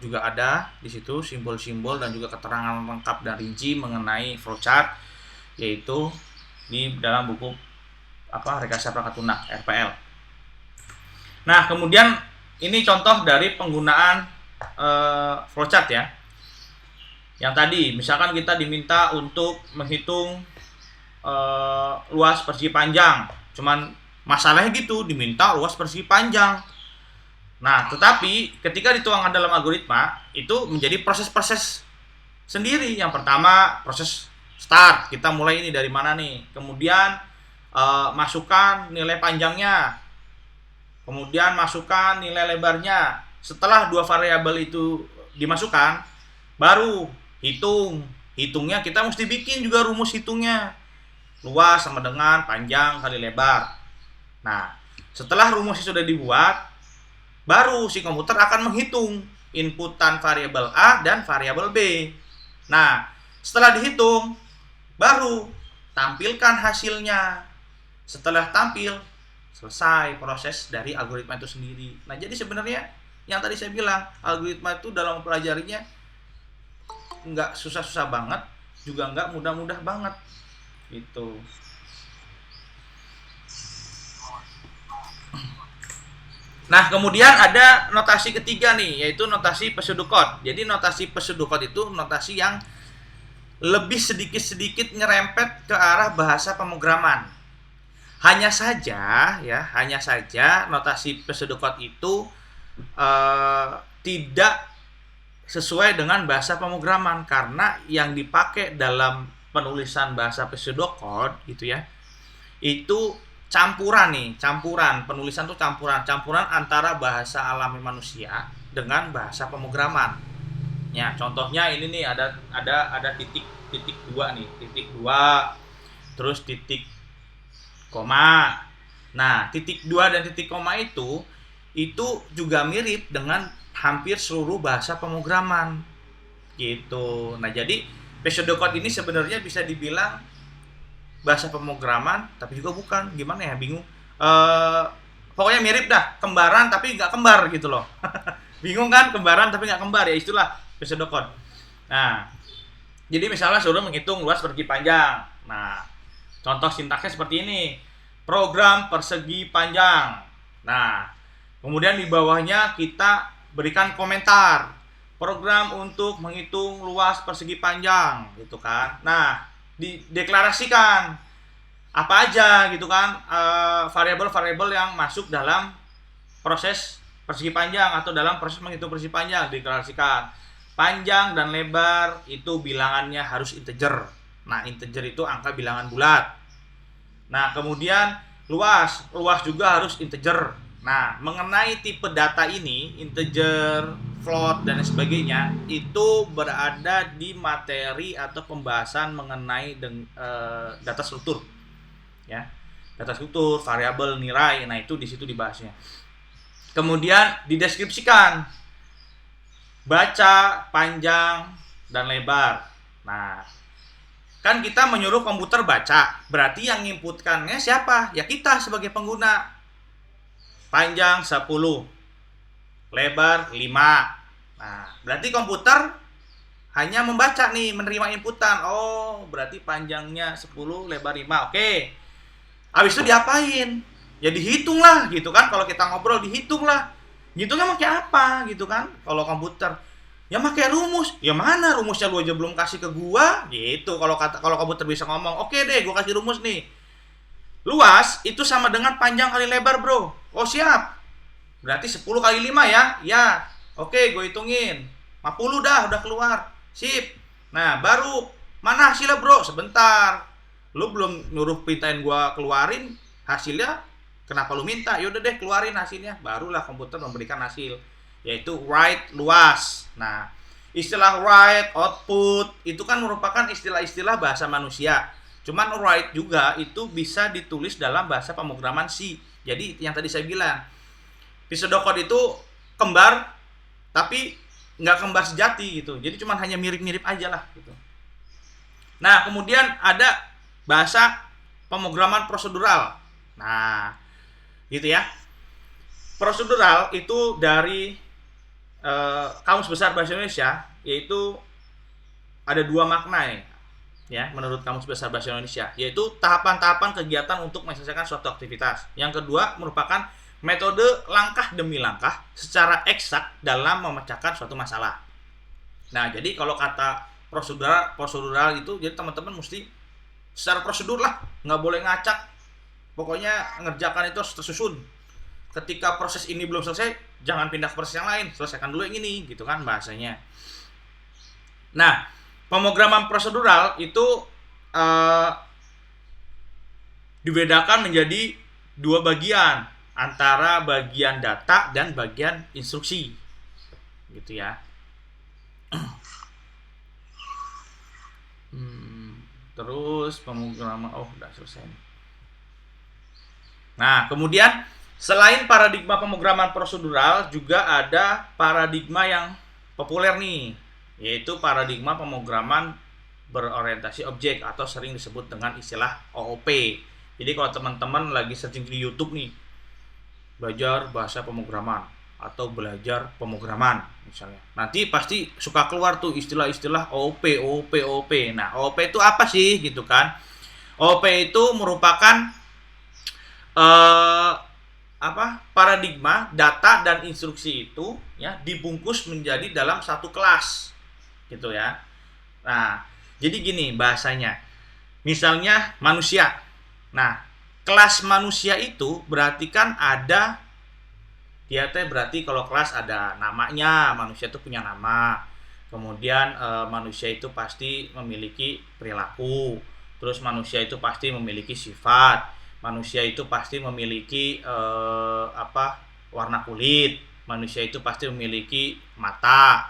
juga ada di situ simbol-simbol dan juga keterangan lengkap dan rinci mengenai flowchart, yaitu di dalam buku rekayasa perangkat lunak RPL. Nah, kemudian ini contoh dari penggunaan flowchart ya. Yang tadi misalkan kita diminta untuk menghitung luas persegi panjang. Cuman masalahnya gitu, diminta luas persegi panjang. Nah, tetapi ketika dituangkan dalam algoritma, itu menjadi proses-proses sendiri. Yang pertama, proses start. Kita mulai ini dari mana nih? Kemudian masukkan nilai panjangnya. Kemudian masukkan nilai lebarnya. Setelah dua variabel itu dimasukkan, baru hitungnya kita mesti bikin juga rumus hitungnya. Luas sama dengan panjang kali lebar. Nah, setelah rumusnya sudah dibuat, baru si komputer akan menghitung inputan variabel A dan variabel B. Nah, setelah dihitung, baru tampilkan hasilnya. Setelah tampil, selesai proses dari algoritma itu sendiri. Nah, jadi sebenarnya yang tadi saya bilang, algoritma itu dalam mempelajarinya nggak susah-susah banget, juga nggak mudah-mudah banget. Gitu. Nah, kemudian ada notasi ketiga nih, yaitu notasi pseudocode. Jadi notasi pseudocode itu notasi yang lebih sedikit-sedikit nyerempet ke arah bahasa pemrograman. Hanya saja notasi pseudocode itu tidak sesuai dengan bahasa pemrograman, karena yang dipakai dalam penulisan bahasa pseudocode gitu ya, itu campuran penulisan tuh campuran antara bahasa alami manusia dengan bahasa pemrograman. Ya, contohnya ini nih ada titik dua nih, titik dua, terus titik koma. Nah, titik dua dan titik koma itu juga mirip dengan hampir seluruh bahasa pemrograman gitu. Nah, jadi pseudocode ini sebenarnya bisa dibilang bahasa pemrograman, tapi juga bukan. Gimana ya, bingung. Pokoknya mirip dah, kembaran tapi nggak kembar gitu loh. Bingung kan, kembaran tapi nggak kembar, ya itulah pseudocode. Nah, jadi misalnya suruh menghitung luas persegi panjang. Nah, contoh sintaksnya seperti ini. Program persegi panjang. Nah, kemudian di bawahnya kita berikan komentar. Program untuk menghitung luas persegi panjang, gitu kan. Nah, dideklarasikan apa aja gitu kan, variabel-variabel yang masuk dalam proses persegi panjang atau dalam proses menghitung persegi panjang. Dideklarasikan panjang dan lebar itu bilangannya harus integer. Nah, integer itu angka bilangan bulat. Nah, kemudian luas juga harus integer. Nah, mengenai tipe data ini, integer, float, dan sebagainya, itu berada di materi atau pembahasan mengenai data struktur. Ya, data struktur, variabel, nilai, nah itu di situ dibahasnya. Kemudian dideskripsikan, baca, panjang, dan lebar. Nah, kan kita menyuruh komputer baca, berarti yang inputkannya siapa? Ya kita sebagai pengguna. Panjang 10, lebar 5. Nah, berarti komputer hanya membaca nih, menerima inputan. Oh, berarti panjangnya 10, lebar 5. Oke. Habis itu diapain? Ya dihitung lah gitu kan. Kalau kita ngobrol dihitung lah. Ngitungnya pakai apa gitu kan? Kalau komputer ya pakai rumus. Ya mana rumusnya, lu aja belum kasih ke gua gitu. Kalau komputer bisa ngomong, "Oke deh, gua kasih rumus nih. Luas itu sama dengan panjang kali lebar, bro." Oh, siap. Berarti 10 kali 5 ya? Ya. Oke, gue hitungin. 50 udah keluar. Sip. Nah, baru mana hasilnya, bro? Sebentar. Lu belum nyuruh pintain gue keluarin hasilnya. Kenapa lu minta? Yaudah deh, keluarin hasilnya. Barulah komputer memberikan hasil, yaitu write luas. Nah, istilah write, output, itu kan merupakan istilah-istilah bahasa manusia. Cuman write juga itu bisa ditulis dalam bahasa pemrograman C. Jadi yang tadi saya bilang, pseudocode itu kembar, tapi nggak kembar sejati gitu. Jadi cuman hanya mirip-mirip aja lah gitu. Nah, kemudian ada bahasa pemrograman prosedural. Nah, gitu ya. Prosedural itu dari Kamus Besar Bahasa Indonesia, yaitu ada 2 makna ya, menurut Kamus Besar Bahasa Indonesia, yaitu tahapan-tahapan kegiatan untuk menyelesaikan suatu aktivitas. Yang kedua merupakan metode langkah demi langkah secara eksak dalam memecahkan suatu masalah. Nah, jadi kalau kata prosedural itu, jadi teman-teman mesti secara prosedur lah, nggak boleh ngacak. Pokoknya ngerjakan itu harus tersusun. Ketika proses ini belum selesai, jangan pindah ke proses yang lain, selesaikan dulu yang ini, gitu kan bahasanya. Nah, pemrograman prosedural itu dibedakan menjadi dua bagian, antara bagian data dan bagian instruksi, gitu ya. Terus pemrograman, udah selesai. Nah, kemudian selain paradigma pemrograman prosedural, juga ada paradigma yang populer nih, yaitu paradigma pemrograman berorientasi objek atau sering disebut dengan istilah OOP. Jadi kalau teman-teman lagi searching di YouTube nih, belajar bahasa pemrograman atau belajar pemrograman misalnya, nanti pasti suka keluar tuh istilah-istilah OOP, OOP, OOP. Nah, OOP itu apa sih gitu kan? OOP itu merupakan paradigma data dan instruksi itu ya dibungkus menjadi dalam satu kelas gitu ya. Nah, jadi gini bahasanya. Misalnya manusia. Nah, kelas manusia itu berarti kan ada, dia teh berarti kalau kelas ada namanya, manusia itu punya nama. Kemudian manusia itu pasti memiliki perilaku. Terus manusia itu pasti memiliki sifat. Manusia itu pasti memiliki warna kulit. Manusia itu pasti memiliki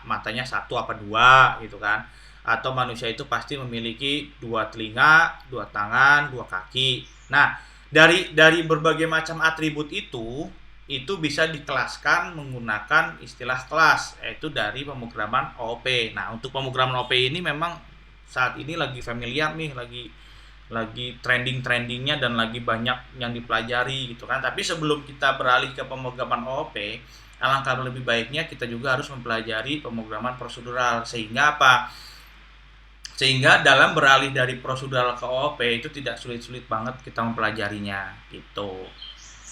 matanya satu apa dua gitu kan. Atau manusia itu pasti memiliki dua telinga, dua tangan, dua kaki. Nah, dari berbagai macam atribut itu bisa dikelaskan menggunakan istilah kelas, yaitu dari pemrograman OOP. Nah, untuk pemrograman OOP ini memang saat ini lagi familiar nih, lagi trendingnya dan lagi banyak yang dipelajari gitu kan. Tapi sebelum kita beralih ke pemrograman OOP, alangkah lebih baiknya kita juga harus mempelajari pemrograman prosedural. Sehingga apa? Sehingga dalam beralih dari prosedural ke OOP itu tidak sulit-sulit banget kita mempelajarinya gitu.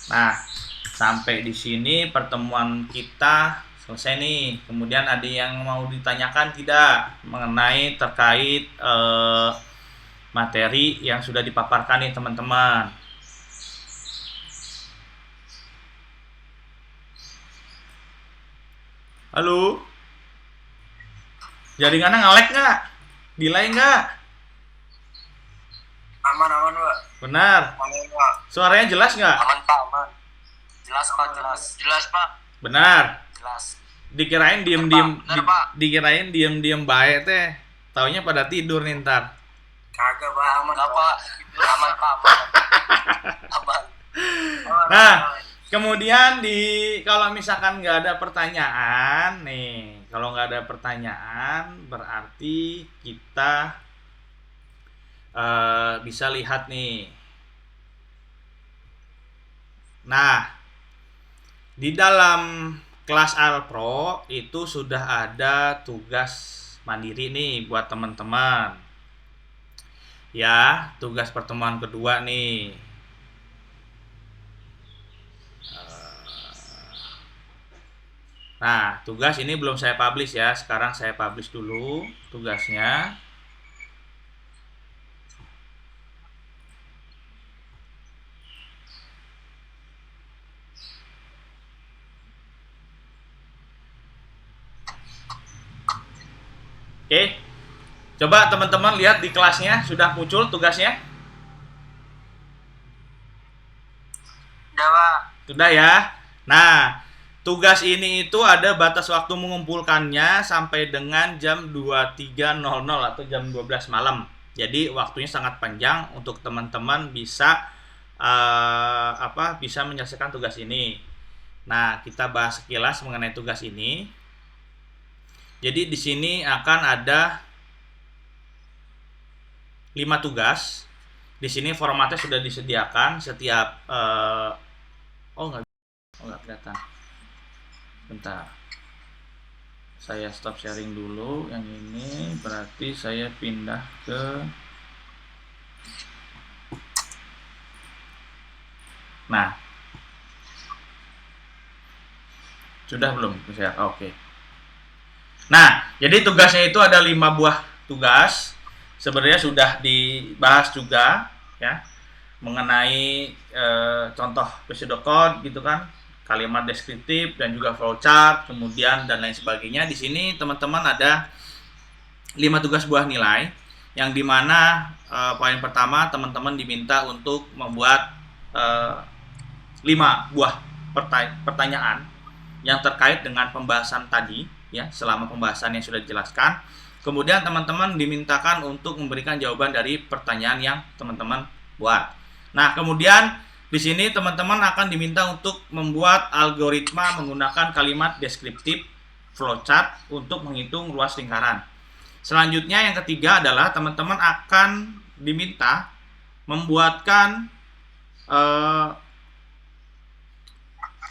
Nah, sampai di sini pertemuan kita selesai nih. Kemudian ada yang mau ditanyakan tidak mengenai terkait materi yang sudah dipaparkan nih teman-teman? Halo? Jaringannya nge-lag nggak? Delay nggak? Aman Pak. Benar. Aman Pak. Suaranya jelas nggak? Aman Pak, aman. Jelas Pak, jelas Pak. Benar. Jelas. Dikirain diem baik teh. Taunya pada tidur nih ntar. Kagak Pak, aman Pak. Aman Pak, aman. Nah, kemudian kalau misalkan nggak ada pertanyaan nih, kalau nggak ada pertanyaan berarti kita bisa lihat nih. Nah, di dalam kelas Alpro itu sudah ada tugas mandiri nih buat teman-teman. Ya, tugas pertemuan kedua nih. Nah, tugas ini belum saya publish ya. Sekarang saya publish dulu tugasnya. Oke. Coba teman-teman lihat di kelasnya sudah muncul tugasnya. Udah Pak. Sudah ya. Nah, tugas ini itu ada batas waktu mengumpulkannya sampai dengan jam 23.00 atau jam 12 malam. Jadi waktunya sangat panjang untuk teman-teman bisa bisa menyelesaikan tugas ini. Nah, kita bahas sekilas mengenai tugas ini. Jadi di sini akan ada 5 tugas. Di sini formatnya sudah disediakan setiap nggak kelihatan. Bentar, saya stop sharing dulu yang ini, berarti saya pindah ke sudah belum share? Oke. Nah, jadi tugasnya itu ada 5 buah tugas. sebenarnya sudah dibahas juga ya mengenai contoh pseudocode gitu kan, kalimat deskriptif dan juga flowchart, kemudian dan lain sebagainya. Di sini teman-teman ada 5 tugas buah nilai yang dimana poin pertama teman-teman diminta untuk membuat 5 buah pertanyaan yang terkait dengan pembahasan tadi ya, selama pembahasan yang sudah dijelaskan. Kemudian teman-teman dimintakan untuk memberikan jawaban dari pertanyaan yang teman-teman buat. Nah, kemudian di sini teman-teman akan diminta untuk membuat algoritma menggunakan kalimat deskriptif flowchart untuk menghitung luas lingkaran. Selanjutnya yang ketiga adalah teman-teman akan diminta membuatkan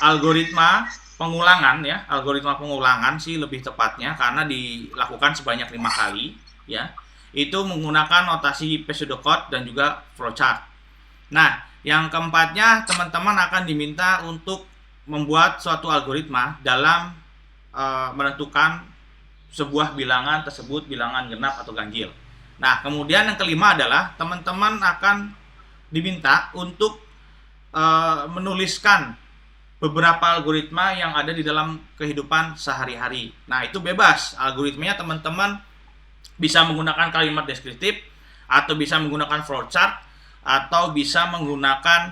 algoritma pengulangan ya, algoritma pengulangan sih lebih tepatnya karena dilakukan sebanyak 5 kali ya. Itu menggunakan notasi pseudocode dan juga flowchart. Nah, yang keempatnya teman-teman akan diminta untuk membuat suatu algoritma dalam menentukan sebuah bilangan tersebut bilangan genap atau ganjil. Nah, kemudian yang kelima adalah teman-teman akan diminta untuk menuliskan beberapa algoritma yang ada di dalam kehidupan sehari-hari. Nah, itu bebas. Algoritmanya teman-teman bisa menggunakan kalimat deskriptif atau bisa menggunakan flowchart atau bisa menggunakan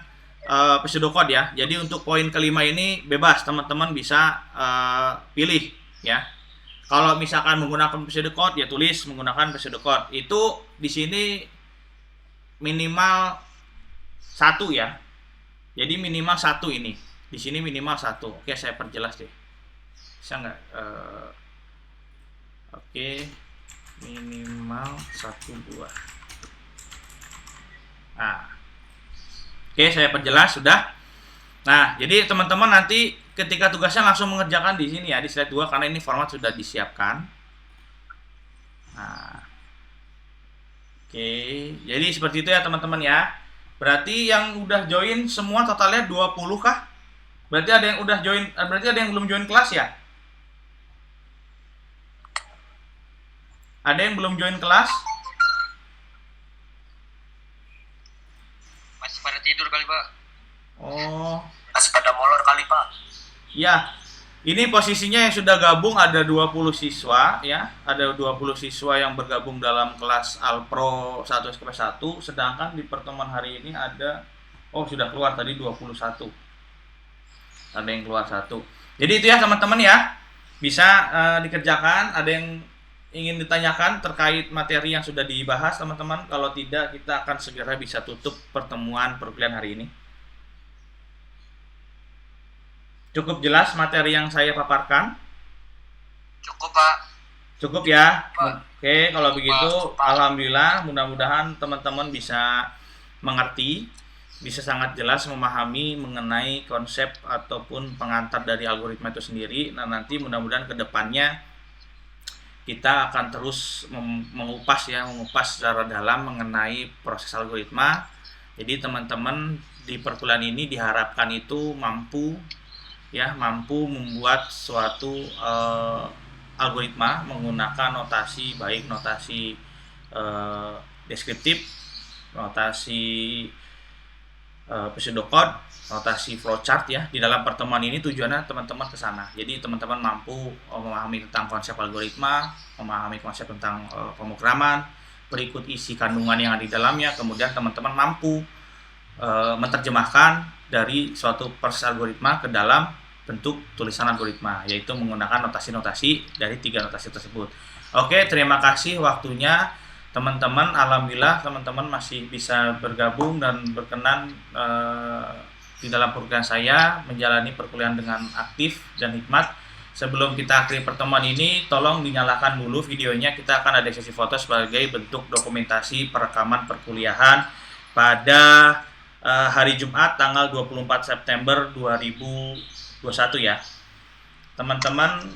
pseudocode ya. Jadi untuk poin kelima ini bebas, teman-teman bisa pilih ya. Kalau misalkan menggunakan pseudocode ya tulis menggunakan pseudocode. Itu di sini minimal 1 ya. Jadi minimal 1 ini. Di sini minimal 1. Oke, saya perjelas deh. Bisa nggak? Oke, minimal 1 buah. Nah, oke, saya perjelas sudah. Nah, jadi teman-teman nanti ketika tugasnya langsung mengerjakan di sini ya, di slide 2 karena ini format sudah disiapkan. Nah, oke, jadi seperti itu ya teman-teman ya. Berarti yang udah join semua totalnya 20 kah? Berarti ada yang udah join, berarti ada yang belum join kelas ya? Ada yang belum join kelas? Masih pada tidur kali, Pak. Oh, Masih pada molor kali, Pak. ya. Ini posisinya yang sudah gabung ada 20 siswa ya. Ada 20 siswa yang bergabung dalam kelas Alpro 1 SKP 1, sedangkan di pertemuan hari ini ada sudah keluar tadi 21. Ada yang keluar 1. Jadi itu ya teman-teman ya. Bisa dikerjakan. Ada yang ingin ditanyakan terkait materi yang sudah dibahas teman-teman? Kalau tidak, kita akan segera bisa tutup pertemuan perkuliahan hari ini. Cukup jelas materi yang saya paparkan? Cukup, Pak. Cukup ya? Pak. Oke, kalau begitu Pak. alhamdulillah, mudah-mudahan teman-teman bisa mengerti, bisa sangat jelas memahami mengenai konsep ataupun pengantar dari algoritma itu sendiri. Nah, nanti mudah-mudahan ke depannya kita akan terus mengupas secara dalam mengenai proses algoritma. Jadi teman-teman di perkuliahan ini diharapkan itu mampu membuat suatu algoritma menggunakan notasi, baik notasi deskriptif, notasi pseudocode, notasi flowchart ya. Di dalam pertemuan ini tujuannya teman-teman ke sana. Jadi teman-teman mampu memahami tentang konsep algoritma, memahami konsep tentang pemrograman, berikut isi kandungan yang ada di dalamnya, kemudian teman-teman mampu menerjemahkan dari suatu proses algoritma ke dalam bentuk tulisan algoritma, yaitu menggunakan notasi-notasi dari 3 notasi tersebut. Oke, terima kasih waktunya teman-teman. Alhamdulillah teman-teman masih bisa bergabung dan berkenan di dalam perkuliahan saya, menjalani perkuliahan dengan aktif dan hikmat. Sebelum kita akhiri pertemuan ini, tolong dinyalakan dulu videonya. Kita akan ada sesi foto sebagai bentuk dokumentasi perekaman perkuliahan pada hari Jumat tanggal 24 September 2021 ya. Teman-teman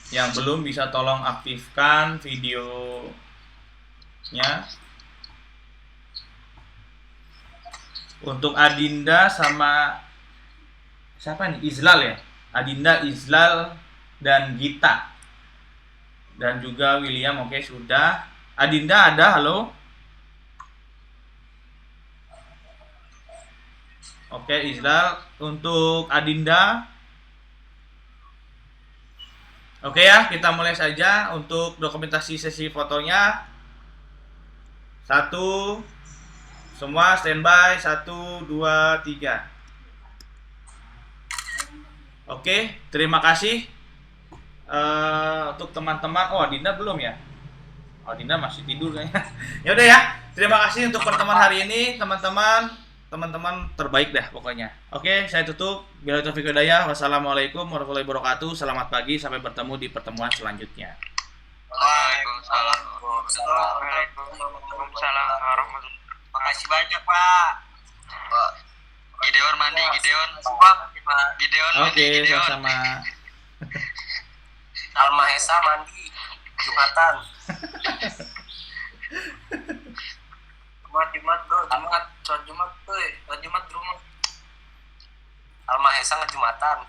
yang belum bisa tolong aktifkan videonya. Untuk Adinda sama siapa nih? Izlal ya. Adinda, Izlal dan Gita. Dan juga William, oke sudah. Adinda ada, halo? Oke, Israel. Untuk Adinda. Oke ya, kita mulai saja untuk dokumentasi sesi fotonya. 1, semua standby. 1, 2, 3. Oke, terima kasih. Untuk teman-teman, oh Adinda belum ya? Oh Adinda masih tidur kayaknya. Ya udah ya, terima kasih untuk pertemuan hari ini, teman-teman terbaik dah pokoknya. Oke, saya tutup. Bila taufiq hidayah. Wassalamualaikum warahmatullahi wabarakatuh. Selamat pagi, sampai bertemu di pertemuan selanjutnya. Waalaikumsalam. Waalaikumsalam warahmatullahi. Makasih banyak Pak. Gideon mandi, Gideon. Gideon mandi, Oke, Gideon. sama-sama. Alma Esa mandi Jumatan. Jumat bro, Jumat, sholat Jumat tuh, sholat Jumat di rumah. Alma Esa nggak Jumatan.